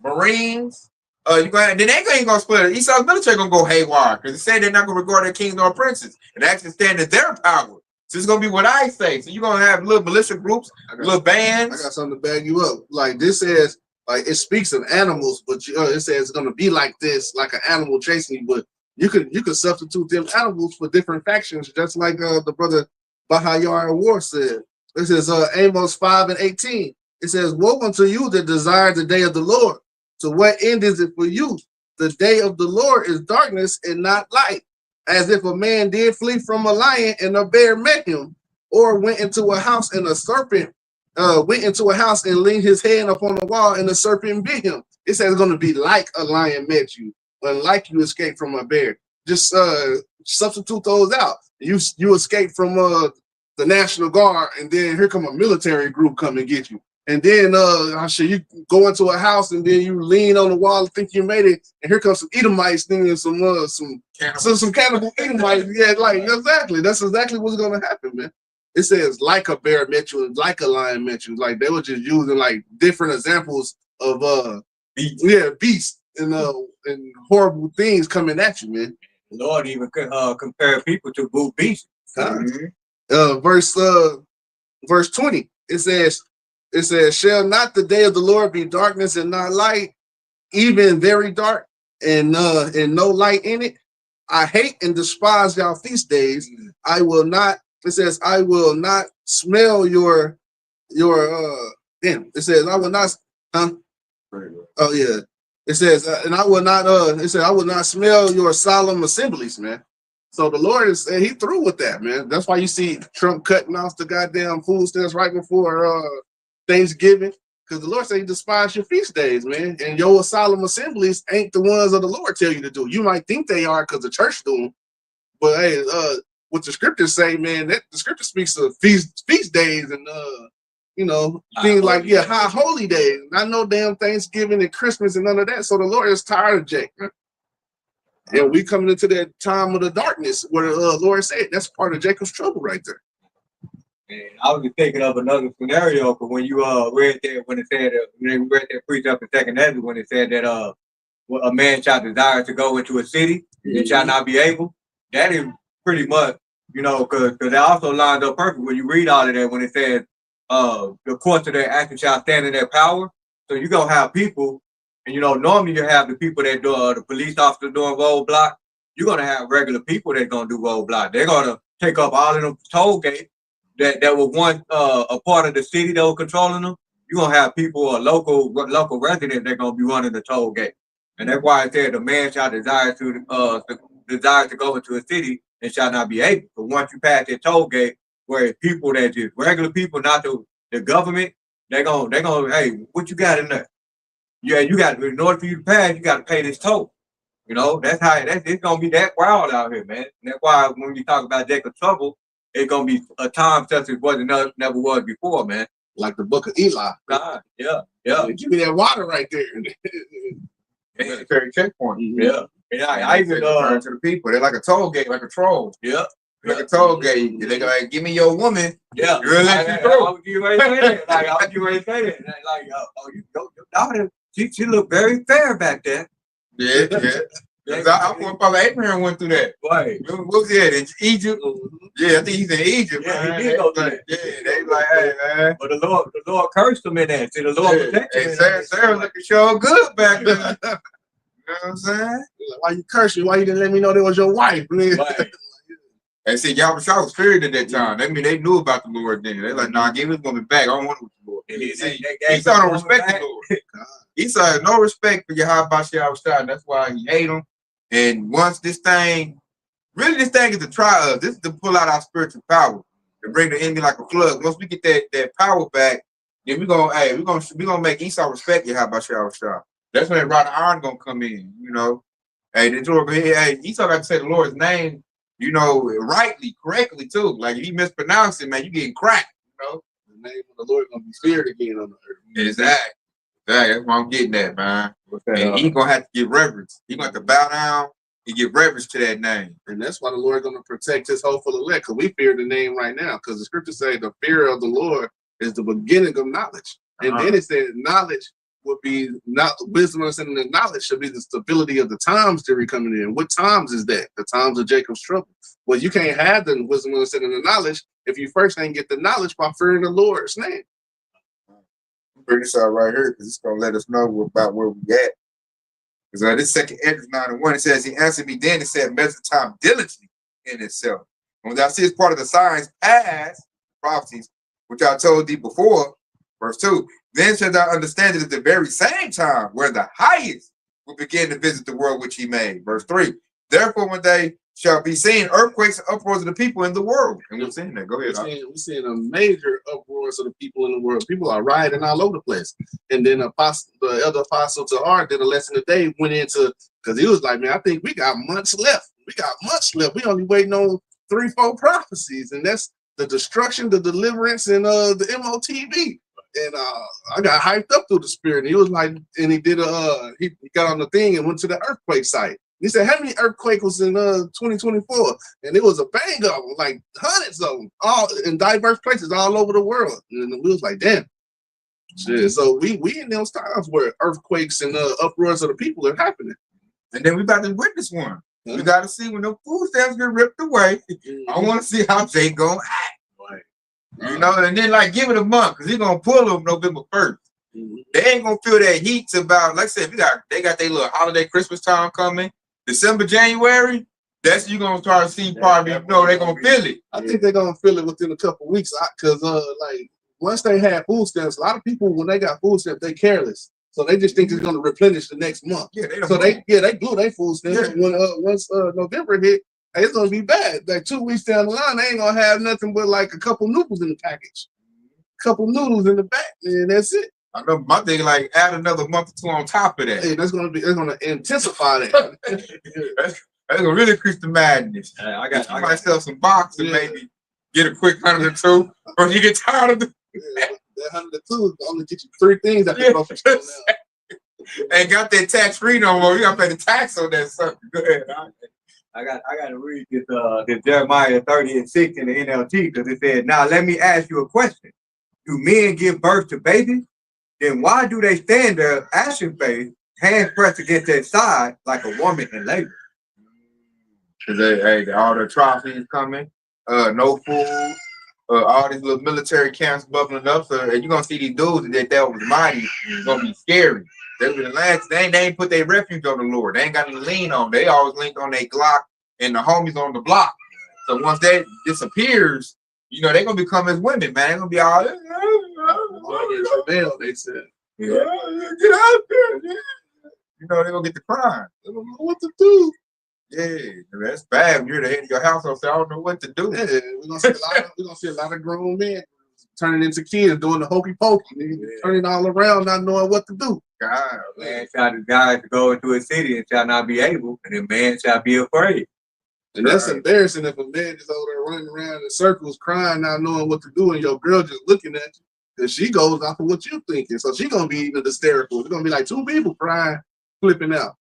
Marines. Then they ain't gonna split it. Esau's military gonna go haywire because they say they're not gonna regard their kings nor princes and actually stand in their power. So it's gonna be what I say. So you're gonna have little militia groups, little bands. I got something to back you up. Like this says, like it speaks of animals, but it says it's gonna be like this, like an animal chasing you. But you could substitute them animals for different factions, just like the brother Bahayar War said. This is Amos 5:18. It says, "Woe unto you that desire the day of the Lord. To what end is it for you? The day of the Lord is darkness and not light, as if a man did flee from a lion and a bear met him, or went into a house and a serpent went into a house and leaned his hand upon the wall and the serpent bit him." It says it's going to be like a lion met you, but like you escaped from a bear. Just substitute those out. You escape from the National Guard, and then here come a military group come and get you. And then you go into a house and then you lean on the wall and think you made it, and here comes some Edomites, then some cannibal Edomites. Yeah, like exactly. That's exactly what's gonna happen, man. It says like a bear met you and like a lion met you. Like they were just using like different examples of beasts and horrible things coming at you, man. The Lord even compare people to brute beasts. Verse 20. It says, "Shall not the day of the Lord be darkness and not light, even very dark, and no light in it? I hate and despise y'all feast days. I will not." It says, "I will not smell your damn." It says, "I will not." Oh yeah. It says, "And I will not." It said, "I will not smell your solemn assemblies, man." So the Lord he through with that, man. That's why you see Trump cutting off the goddamn food stamps right before Thanksgiving, because the Lord said he despises your feast days, man. And your solemn assemblies ain't the ones that the Lord tell you to do. You might think they are because the church do them, but hey, what the scriptures say, man, that the scripture speaks of feast days and things like high holy days. Not no damn Thanksgiving and Christmas and none of that. So the Lord is tired of Jake, man. And we coming into that time of the darkness where the Lord said that's part of Jacob's trouble right there. And I was just thinking of another scenario, but when you read that, when it said when we read that precept in 2nd Ezra, when it said that a man shall desire to go into a city and shall not be able, that is pretty much, because that also lines up perfect when you read all of that, when it says the course of their action shall stand in their power. So you're gonna have people, and normally you have the people that do the police officers doing roadblock. You're gonna have regular people that's gonna do roadblock. They're gonna take up all of them toll gates that were once a part of the city that were controlling them. You're gonna have people, local residents, that gonna be running the toll gate, and that's why it said the man shall desire to go into a city and shall not be able. But once you pass that toll gate, where people that just regular people, not the government, they're gonna, hey, what you got in there? Yeah, you got, in order for you to pass, you got to pay this toll. That's how it's gonna be that wild out here, man. And that's why when we talk about Jacob's trouble, it's gonna be a time such as never was before, man. Like the book of Eli. Yeah. Give me that water right there. Military checkpoint. Yeah. And I even to the people. They're like a toll gate, like a troll. Yeah. Like a toll gate. They go, like, give me your woman. Yeah. You'll let you through. I was getting ready to say that. I was getting ready to say that. Like, your daughter, she looked very fair back there. Yeah. I thought Father Abraham went through that. Right. What was he at? In Egypt? Yeah, I think he's in Egypt. Yeah, man. he did go through that. Yeah, they like, hey, man. But the Lord cursed him in that. See, the Lord protected him. Hey, Sarah looking sure good back then. You know what I'm saying? Why you curse me? Why you didn't let me know that was your wife? Right. And see, Yahweh was feared at that time. That mean they knew about the Lord then. They're like, nah, give this woman back. I don't want it with the Lord. Esau don't respect the Lord. Esau has no respect for Yahweh. That's why he hate him. And once this thing is to try us. This is to pull out our spiritual power, to bring the enemy like a flood. Once we get that power back, Then we gonna make Esau respect you. How about you, Shah? That's when that rod of iron gonna come in. You know, hey, hey, Esau got to say the Lord's name. You know, rightly, correctly too. Like if he mispronounced it, man, you getting cracked. You know, the name of the Lord gonna be feared again on the earth. Exactly. That's what I'm getting at, man. And he gonna have to give reverence. He gonna have to bow down and give reverence to that name. And that's why the Lord gonna protect his hopeful elect, because we fear the name right now. Because the scriptures say the fear of the Lord is the beginning of knowledge. And then it said knowledge would be not wisdom, understanding, and knowledge should be the stability of the times that are coming in. What times is that? The times of Jacob's trouble. Well, you can't have the wisdom, understanding, and knowledge if you first ain't get the knowledge by fearing the Lord's name. Bring this out right here because it's gonna let us know about where we at. Because this second Ezra 9:1, it says, he answered me then and said, measure time diligently in itself. And when thou seest part of the signs past, prophecies, which I told thee before, verse 2, then shalt thou understand it at the very same time where the highest will begin to visit the world which he made. Verse 3, therefore when they shall be seen earthquakes and uproars of the people in the world. And we're seeing that. Go ahead. We're seeing a major uproars of the people in the world. People are rioting all over the place. And then the elder apostle Tahar did a lesson today, went into, because he was like, man, I think we got months left. We got months left. We only waiting on 3-4 prophecies. And that's the destruction, the deliverance, and the MOTV. And I got hyped up through the spirit. And he was like, and he did he got on the thing and went to the earthquake site. He said, how many earthquakes was in 2024? And it was a bang of them, like hundreds of them, all in diverse places all over the world. And we was like, damn. Shit. So we in those times where earthquakes and uproars of the people are happening. And then we about to witness one. We got to see when the food stamps get ripped away. I want to see how Jay gonna act. You know, and then like give it a month because he's gonna pull them November 1st. They ain't gonna feel that heat about, like I said, they got their little holiday Christmas time coming. December, January, that's you gonna start to see probably, you know, they're gonna feel it. I think they're gonna feel it within a couple of weeks because like once they have food stamps, a lot of people when they got food stamps, they careless. So they just think it's gonna replenish the next month. Yeah, they blew their food stamps. Yeah. When once November hit, it's gonna be bad. Like 2 weeks down the line, they ain't gonna have nothing but like a couple noodles in the package, couple noodles in the back, and that's it. I know my thing, like add another month or 2 on top of that. Hey, that's gonna intensify that. That's gonna really increase the madness. I might sell some boxes and maybe get a quick 100 or 2, or you get tired of the that 100 or 2 only get you 3 things at the grocery store now. Ain't got that tax free no more. You gotta pay the tax on that sucker. Go ahead. I got to read this Jeremiah 30:6 in the NLT because it said, now let me ask you a question. Do men give birth to babies? Then why do they stand there ashen faced, hands pressed against their side like a woman in labor? Because all the atrocities coming, no food, all these little military camps bubbling up. So and you're gonna see these dudes that was mighty, it's gonna be scary. They ain't put their refuge on the Lord. They ain't got to lean on. They always lean on their Glock and the homies on the block. So once that disappears, you know, they're gonna become as women, man. They're gonna be all they said, get out there, man. You know, they're gonna get the crime. They don't know what to do. Yeah, that's bad when you're the head of your household, so I don't know what to do. Yeah, we're gonna see a lot of grown men turning into kids, doing the hokey pokey, turning all around, not knowing what to do. God, man shall desire to go into a city and shall not be able, and a man shall be afraid. And that's embarrassing if a man is over there running around in circles, crying, not knowing what to do, and your girl just looking at you. Because she goes off of what you're thinking. So she's gonna be even hysterical. It's gonna be like 2 people crying, flipping out.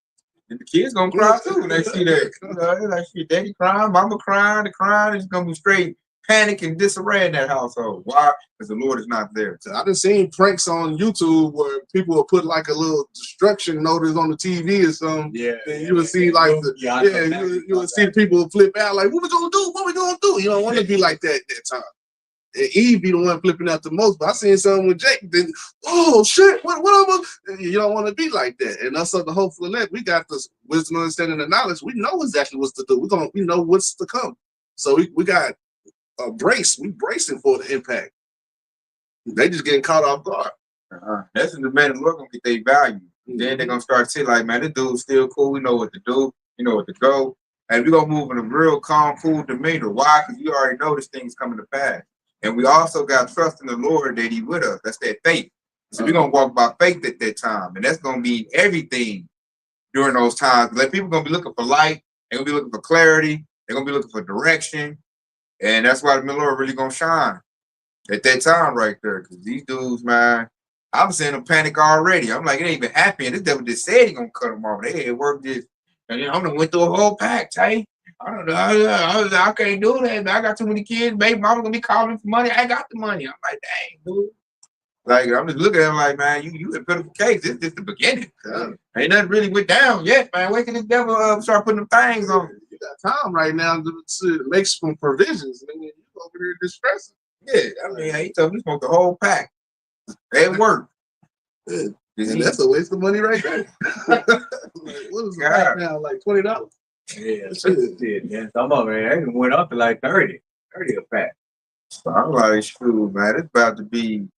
And the kids gonna cry too when they see that. You know, they're like, shit, daddy crying, mama crying, the crying is gonna be straight panic and disarray in that household. Why? Because the Lord is not there. So I done seen pranks on YouTube where people will put like a little destruction notice on the TV or something. Yeah. And you would see like you would see people flip out like, what we gonna do? What we gonna do? You don't want to be like that at that time. And Eve be the one flipping out the most. But I seen something with Jake. Then, oh shit, what am I? You don't want to be like that. And us of the hopeful elect, we got this wisdom, understanding, and knowledge. We know exactly what's to do. We know what's to come. So we got a brace. We bracing for the impact. They just getting caught off guard. That's when the man and Lord gonna get their value. Then they're gonna start saying like, man, this dude's still cool. We know what to do. You know what to go. And we're gonna move in a real calm, cool demeanor. Why? Because you already know this thing's coming to pass. And we also got trust in the Lord that He with us. That's that faith. So we're gonna walk by faith at that time, and that's gonna be everything during those times. Like people gonna be looking for light, they're gonna be looking for clarity, they're gonna be looking for direction, and that's why the Lord really gonna shine at that time right there. Because these dudes, man, I'm seeing them panic already. I'm like, it ain't even happening. This devil just said he gonna cut them off. They had worked this, and then I'm gonna went through a whole pack, Tay. I don't know. I can't do that, man. I got too many kids. Baby mama gonna be calling for money. I got the money. I'm like, dang, dude. Like, I'm just looking at him like, man, you in pitiful case. This is the beginning. Ain't nothing really went down yet, man. Wait till this devil start putting them things on. You got time right now to make some provisions. I mean, you over here distressing. Yeah, I mean, he told me to smoke the whole pack. It worked. Yeah. And that's a waste of money right there. Like, what is the pack now? Like $20? Yeah, shit, man. Some of it went up to like 30 a pack. So I'm like, shoot, man, it's about to be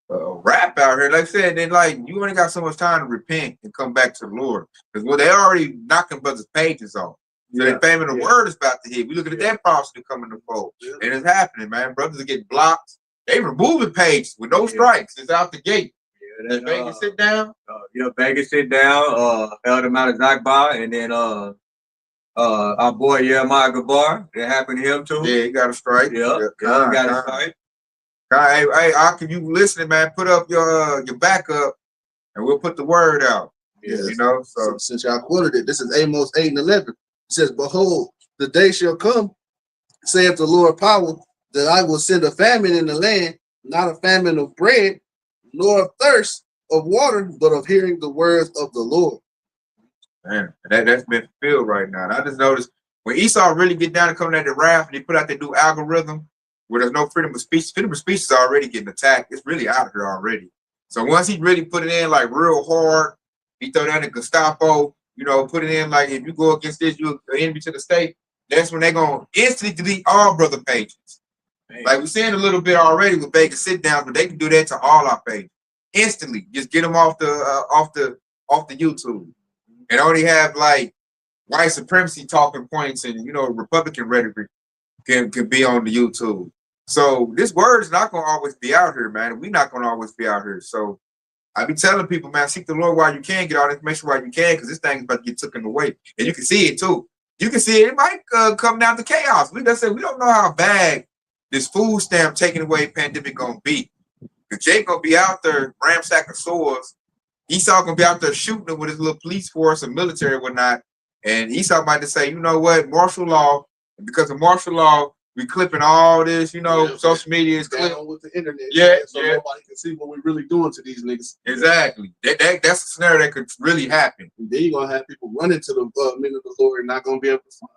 a rap out here. Like I said, then like you only got so much time to repent and come back to the Lord. Because well, they already knocking brothers' pages off. So the fame of the word is about to hit. We looking at that prophecy coming to fold. And it's happening, man. Brothers are getting blocked. They removing pages with no strikes. It's out the gate. Yeah, Vegas sit down. Vegas sit down. Held him out of Zakbar, and then our boy Jeremiah Gabar. That happened to him too. Yeah, he got a strike. Yeah, got a strike. Hey, Ak, you listening, man? Put up your backup, and we'll put the word out. Yes. You know. So since y'all quoted it, this is Amos 8:11. It says, "Behold, the day shall come, saith the Lord power, that I will send a famine in the land, not a famine of bread, nor of thirst of water, but of hearing the words of the Lord." Man, that's been fulfilled right now. And I just noticed when Esau really get down and coming at the wrath, and they put out their new algorithm where there's no freedom of speech. Freedom of speech is already getting attacked. It's really out here already. So once he really put it in like real hard, he throw down the Gestapo, put it in like if you go against this, you're an enemy to the state. That's when they're gonna instantly delete all brother pages. Man. Like we're seeing a little bit already with Vegas sit downs, but they can do that to all our pages instantly. Just get them off the YouTube. And only have like white supremacy talking points and Republican rhetoric can be on the YouTube. So this word is not gonna always be out here, man. We're not gonna always be out here. So I be telling people, man, seek the Lord while you can, get all the information while you can, because this thing is about to get taken away. And you can see it too. You can see it. It might come down to chaos. We don't know how bad this food stamp taking away pandemic gonna be. Because Jay gonna be out there ransacking swords. Esau gonna be out there shooting them with his little police force and military and whatnot. And Esau might just say, you know what, martial law. And because of martial law, we clipping all this, social media is down with the internet. So nobody can see what we're really doing to these niggas. Exactly. That's a scenario that could really happen. And then you're gonna have people running to the men of the Lord and not gonna be able to find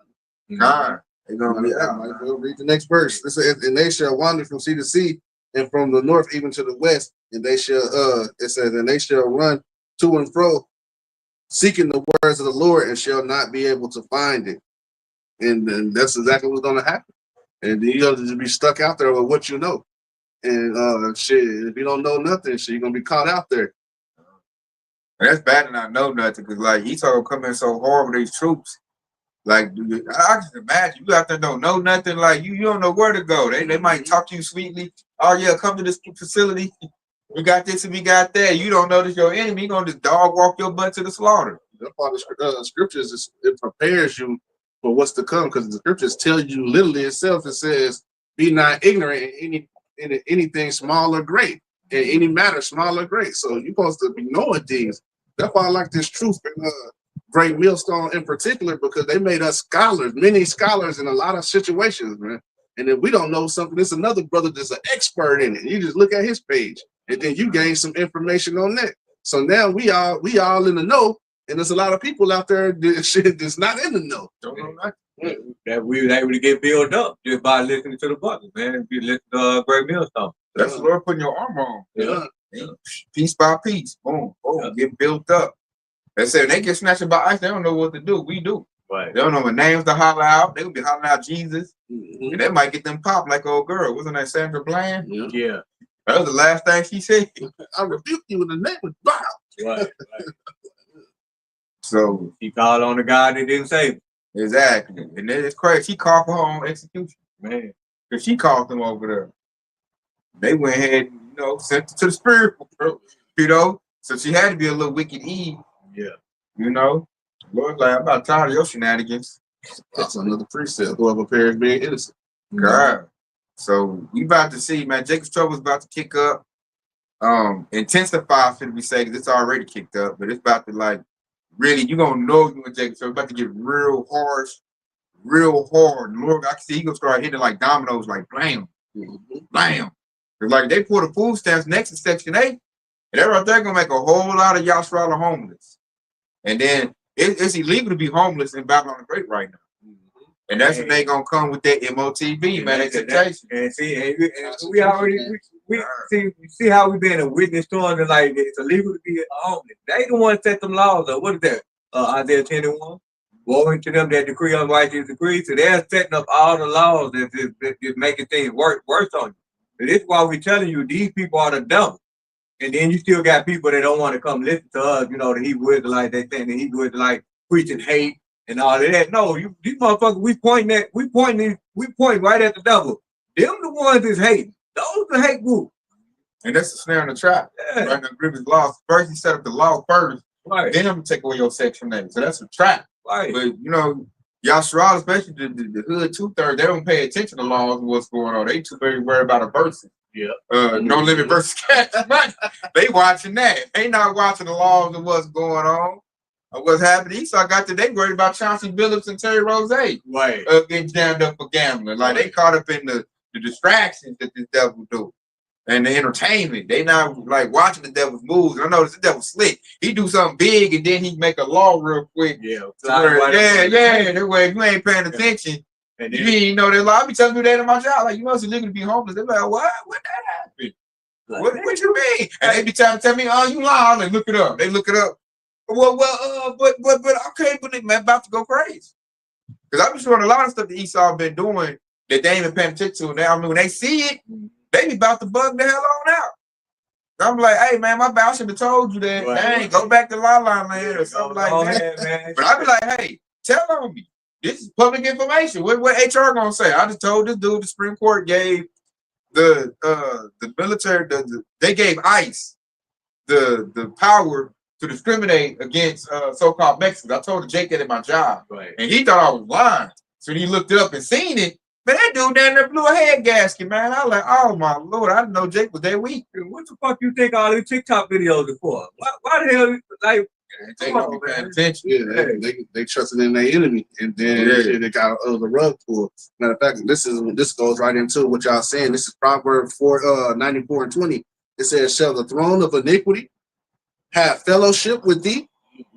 them. Nah. They're gonna be out. Might well read the next verse. This is, and they shall wander from sea to sea, and from the north even to the west, and they shall it says, and they shall run to and fro, seeking the words of the Lord, and shall not be able to find it. And that's exactly what's gonna happen. And then you're gonna just be stuck out there with what you know. And shit, if you don't know nothing, shit, you're gonna be caught out there. And that's bad to not know nothing, because like Esau come in so hard with these troops. Like, I just imagine you out there don't know nothing. Like you don't know where to go. They might talk to you sweetly. Oh yeah, come to this facility. We got this and we got that. You don't know that your enemy gonna just dog walk your butt to the slaughter. That's why the scriptures it prepares you for what's to come, because the scriptures tell you literally itself. It says, "Be not ignorant in anything small or great, in any matter small or great." So you're supposed to be knowing things. That's why I like this truth in Great Millstone in particular, because they made us scholars, many scholars in a lot of situations, man. And if we don't know something, there's another brother that's an expert in it. You just look at his page, and then you gain some information on that. So now we all in the know, and there's a lot of people out there that's not in the know. Don't know nothing. That we were able to get built up just by listening to the bucket, man. You listen to Great Millstone. That's the Lord putting your armor on. Yeah. Piece by piece, boom, get built up. They say when they get snatched by ice, they don't know what to do. We do. Right. They don't know what names to holler out. They will be hollering out Jesus. Mm-hmm. And they might get them popped like old girl. Wasn't that Sandra Bland? Yeah. That was the last thing she said. I rebuke you in the name of God. Right. So he called on the God that didn't save him. Exactly. And then it's crazy. She called for her own execution, man. Because she called them over there. They went ahead and, sent her to the spirit world, So she had to be a little wicked Eve. Yeah. Lord's like, I'm about tired of your shenanigans. That's another precept. Whoever appears being innocent. God. So we about to see, man. Jacob's Trouble is about to kick up. Intensify, should we say, because it's already kicked up, but it's about to really, you're gonna know you in Jacob's Trouble. It's about to get real harsh, real hard. Lord, I can see he gonna start hitting like dominoes, like blam, blam. Like they put the food stamps next to Section 8, and that right there gonna make a whole lot of y'all homeless. And then it's illegal to be homeless in Babylon the Great right now. And that's when they gonna come with that MOTV, man. Expectation. And we already see how we been a witness to them. Like it's illegal to be homeless. They the ones set them laws up. What is that? Isaiah 10:1. Woe to them that decree unrighteous decrees. So they're setting up all the laws that just making things worse on you. So this is why we're telling you these people are the devil. And then you still got people that don't want to come listen to us. The Hebrew Israelites, they think the Hebrew Israelites preaching hate and all of that. No, these motherfuckers, we point right at the devil. Them the ones that's hating. Those the hate group. And that's the snare in the trap. Yeah. Right now, Griffith's laws. First, he set up the law first. Right. Then I'm take away your Section 8. So that's a trap. Right. But Yashua, especially the hood 2/3, they don't pay attention to laws and what's going on. They too very worried about a verse. Yeah. No limit versus cash money. They watching that. They not watching the laws of what's going on. What's happening. Esau they worried about Chauncey Billups and Terry Rose. Right. Getting jammed up for gambling. Like they caught up in the distractions that this devil do. And the entertainment. They not watching the devil's moves. I notice the devil's slick. He do something big and then he make a law real quick. Yeah. That way if you ain't paying attention, and you ain't know that law. I be telling you that in my job. Like, you must be looking to be homeless. They're like, what? What that happened? What you mean? And they be trying to tell me, oh, you lying. They look it up. They look it up. But okay, but they about to go crazy. Because I've been showing a lot of stuff that Esau been doing that they ain't even paying attention to now. I mean, when they see it, they be about to bug the hell on out. I'm like, hey man, my bad, I should have told you that. Hey, go back to La La Land or something like that. Man. But I be like, hey, tell on me. This is public information. What HR gonna say? I just told this dude the Supreme Court gave the military they gave ICE the power to discriminate against so-called Mexicans. I told Jake that at my job, and he thought I was lying. So he looked it up and seen it. Man, that dude down there blew a head gasket, man. I was like, oh my Lord, I didn't know Jake was that weak. What the fuck you think all these TikTok videos are for? Why the hell they don't be paying attention? Yeah, they trusted in their enemy, and then they got the rug pulled. Matter of fact, this goes right into what y'all saying. This is Proverbs 94 and 20. It says, "Shall the throne of iniquity have fellowship with thee,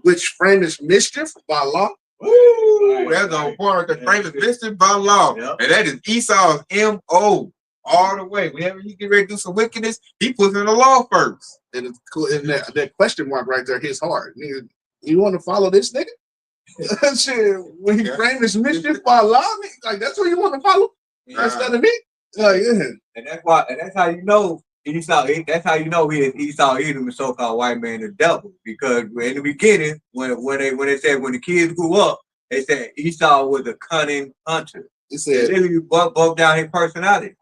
which framest mischief by law?" Ooh, that's on point. The frame is mischief by law, and that is Esau's MO all the way. Whenever he get ready to do some wickedness, he puts in the law first. And it's cool. And that question mark right there hits hard. Nigga, you want to follow this nigga? Shit, when he framed his mischief by law, like that's what you want to follow instead of me. Like, and that's how you know Esau. That's how you know he is Esau, Edom, the so-called white man, the devil. Because in the beginning, when they said when the kids grew up, they said Esau was a cunning hunter. It said literally broke down his personality.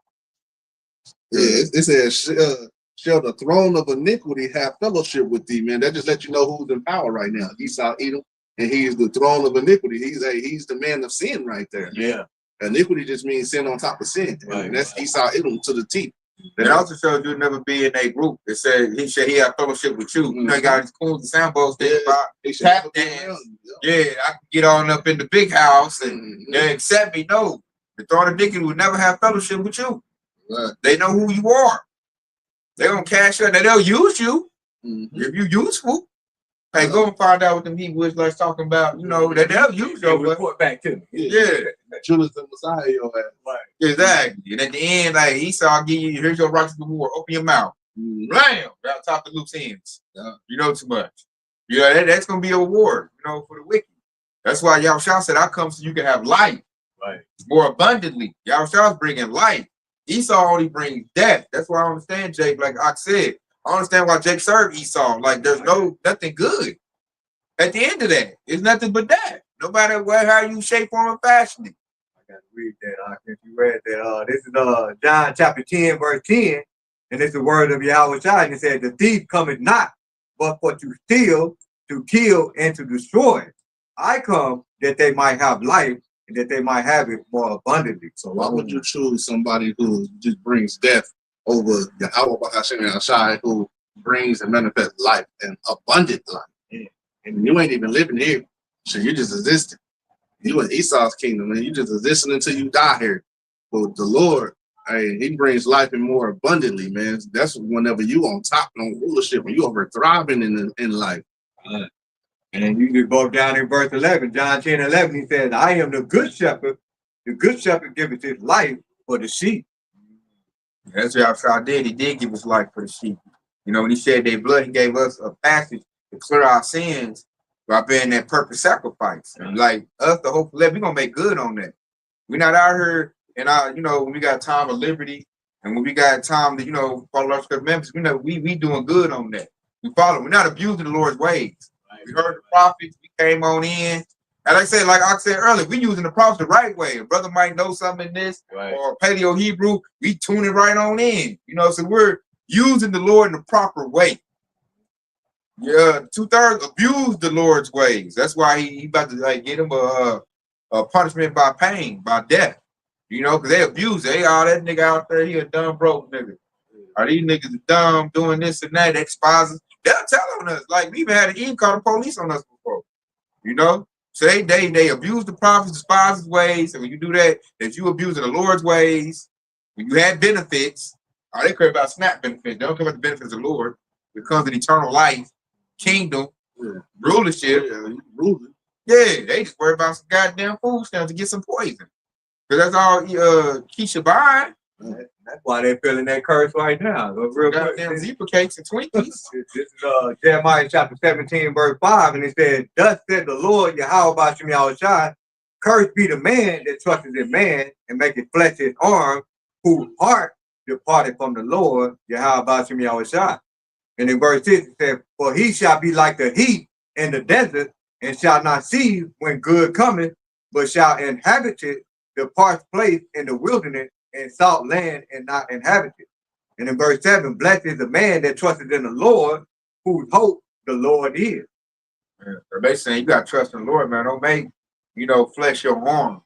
Yeah, it says, "Shall the throne of iniquity have fellowship with thee?" Man, that just lets you know who's in power right now. Esau, Edom, and he is the throne of iniquity. He's the man of sin right there. Yeah, iniquity just means sin on top of sin, and that's Esau, Edom to the teeth. It also shows you never be in a group. It said he had fellowship with you. You know, he got his coons and sandbows things about tap dance. Yeah, I can get on up in the big house and they accept me. No, the throne of iniquity would never have fellowship with you. Right. They know who you are. They're gonna cash out. Now they'll use you if you're useful. Hey, go and find out what them Hebrews like talking about. You know that they'll use you. Report back to me. Yeah. Judas the Messiah, your ass. Right. Exactly. And at the end, like Esau, give you here's your righteous reward. Open your mouth. Blam! Right on top of loose ends. You know too much. You know that's gonna be a reward. You know for the wicked. That's why Yahushua said, "I come so you can have life, more abundantly." Yahushua's bringing life. Esau only brings death. That's why I understand Jake. Like I said, I understand why Jake served Esau. Like there's nothing good at the end of that. It's nothing but that. No matter how you shape, form, or fashion it. I got to read that. If you read that, this is John chapter 10, verse 10. And it's the word of Yahweh Shai. And it said, the thief cometh not, but for to steal, to kill, and to destroy. I come that they might have life and that they might have it more abundantly. So why would you choose somebody who just brings death over Yahweh Hashem and Shai, who brings and manifests life and abundant life? Yeah. And you ain't even living here, so you're just existing. You in Esau's kingdom, and you just existing until you die here. But the Lord, hey, He brings life and more abundantly, man. That's whenever you on top on rulership, when you over thriving in life. And then you go down in verse 11, John 10:11, he says, I am the good shepherd. The good shepherd giveth his life for the sheep. That's what Yahshua did. He did give his life for the sheep. You know, when he shed their blood, he gave us a passage to clear our sins by being that perfect sacrifice. And like us, the hope, we're going to make good on that. We're not out here and when we got time of liberty and when we got time to, follow our commandments, we doing good on that. We follow. We're not abusing the Lord's ways. We heard the prophets. We came on in. And like I said earlier, we using the prophets the right way. A brother might know something in this or Paleo Hebrew. We tune it right on in. So we're using the Lord in the proper way. Yeah, 2/3 abuse the Lord's ways. That's why he about to get him a punishment by pain, by death. Because they abuse it. Hey, that nigga out there, he a dumb broke nigga. Are these niggas dumb doing this and that? They despise us. They'll tell on us. Like we even had an even call the police on us before. So they abuse the prophets, despise his ways. And when you do that, if you abusing the Lord's ways, when you had benefits, they care about SNAP benefits. They don't care about the benefits of the Lord. It comes in eternal life, kingdom, rulership. Yeah, they just worry about some goddamn food stamps to get some poison. Because that's all Keisha buying. That's why they're feeling that curse right now. Real goddamn zebra cakes and Twinkies. This is Jeremiah chapter 17, verse 5, and it said, thus said the Lord, Yahweh Bashem Yahushai, cursed be the man that trusteth in man and maketh flesh his arm, whose heart departed from the Lord, Yahweh Bashem Yahushai. And in verse 6, it said, for he shall be like the heat in the desert, and shall not see when good cometh, but shall inhabit it, the parched place in the wilderness, and salt land and not inhabited. And in verse 7, blessed is the man that trusted in the Lord, whose hope the Lord is. Yeah, they saying you got to trust in the Lord, man. Don't make, flesh your arm,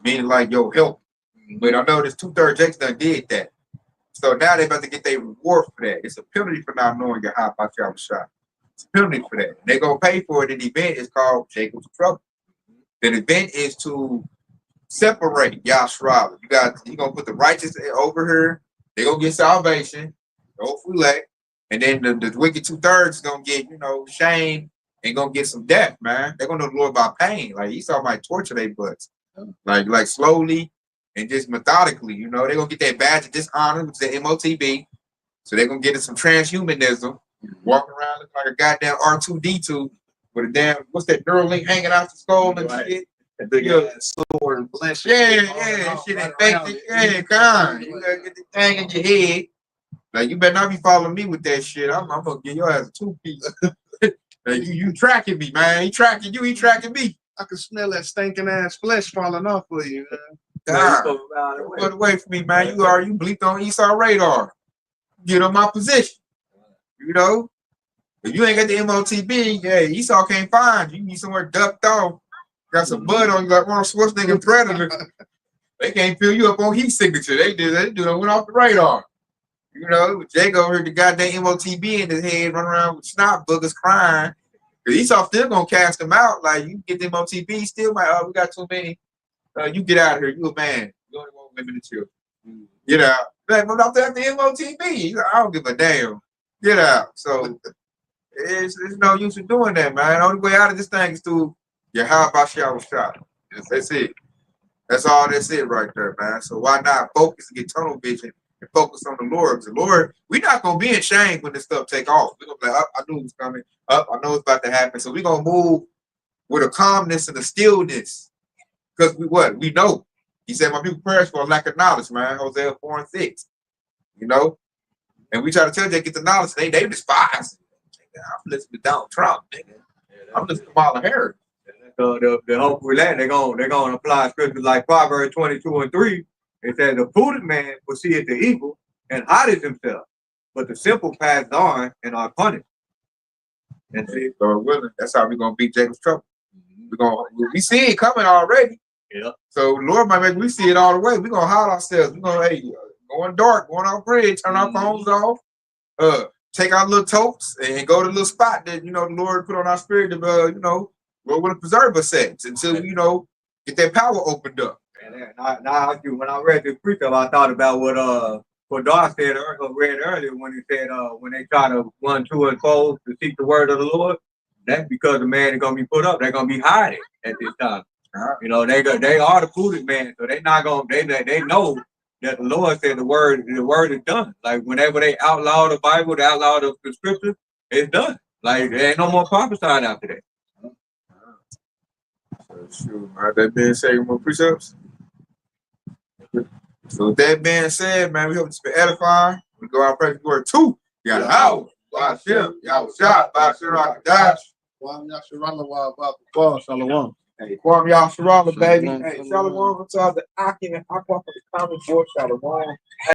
meaning like your help. But I know this 2/3 Jakes done did that. So now they about to get their reward for that. It's a penalty for not knowing your high about your shot. It's a penalty for that. They're going to pay for it. The event is called Jacob's Trouble. The event is to separate Yahshua. You're gonna put the righteous over here, they're gonna get salvation, hopefully, and then the wicked 2/3 is gonna get, shame and gonna get some death, man. They're gonna know the Lord by pain. Like Esau might torture their butts. Like slowly and just methodically, they're gonna get that badge of dishonor, which is the MOTB. So they're gonna get into some transhumanism, walking around looking like a goddamn R2D2 with a damn, what's that neural link hanging out the skull and shit. Big sword and flesh. Yeah, shit infected. Yeah, come. You gotta get the thing in your head. Like you better not be following me with that shit. I'm gonna give your ass a 2-piece. Like you tracking me, man. He tracking you. He tracking me. I can smell that stinking ass flesh falling off of you, man. God, put away from me, man. You bleeped on Esau radar. Get on my position. If you ain't got the MOTB, yeah, Esau can't find you. You need somewhere ducked off. Got some mud on you like Arnold Schwarzenegger Predator. They can't fill you up on heat signature. They do that. Went off the radar. Jake over here, the goddamn MOTB in his head, running around with snot boogers crying. Because Esau still gonna cast him out. Like you get the MOTB, still like, we got too many. You get out of here. You a man. You only want women and children. Get out. Like, but I'm the MOTB. Like, I don't give a damn. Get out. So it's no use in doing that, man. The only way out of this thing is through Yahweh Bashem shot. That's it. That's all that's it right there, man. So why not focus and get tunnel vision and focus on the Lord? The Lord, we're not gonna be ashamed when this stuff take off. We're gonna be like, I knew it was coming. I know it's about to happen. So we're gonna move with a calmness and a stillness. Because we know. He said, my people perish for a lack of knowledge, man. Hosea 4:6. And we try to tell they get the knowledge, they despise it. I'm listening to Donald Trump, nigga. I'm listening to Kamala Harris. So the hope we land, they're gonna apply scriptures like Proverbs 22:3. It says the prudent man foreseeth the evil and hideth himself, but the simple pass on and are punished. And see, Lord willing, that's how we're gonna beat Jacob's trouble. We see it coming already. yeah, So Lord might make we see it all the way. We're gonna hide ourselves. We're gonna going dark, going off grid, turn our phones off, take our little totes and go to the little spot that the Lord put on our spirit to Lord will preserve us at until we get that power opened up. and then, now when I read this precept, I thought about what Dar said read earlier when he said when they try to run to and fro to seek the word of the Lord, that's because the man is gonna be put up. They're gonna be hiding at this time. They are the prudent man, so they're not gonna they know that the Lord said the word is done. Like whenever they outlaw the Bible, they outlaw the scripture, it's done. Like there ain't no more prophesying after that. So shoot, all right, that being said, more precepts. So with that being said, man, we hope it's been edifying. We go out praise the Lord too. Yahweh, Bashem, Yahweh, Bashem, Rakadash. Well, y'all should run the wild about the fall. Shalom. Hey, Kwame Yahshua, baby. Hey, Shalom, to the Aki and Aqua for the comment board. Shalom.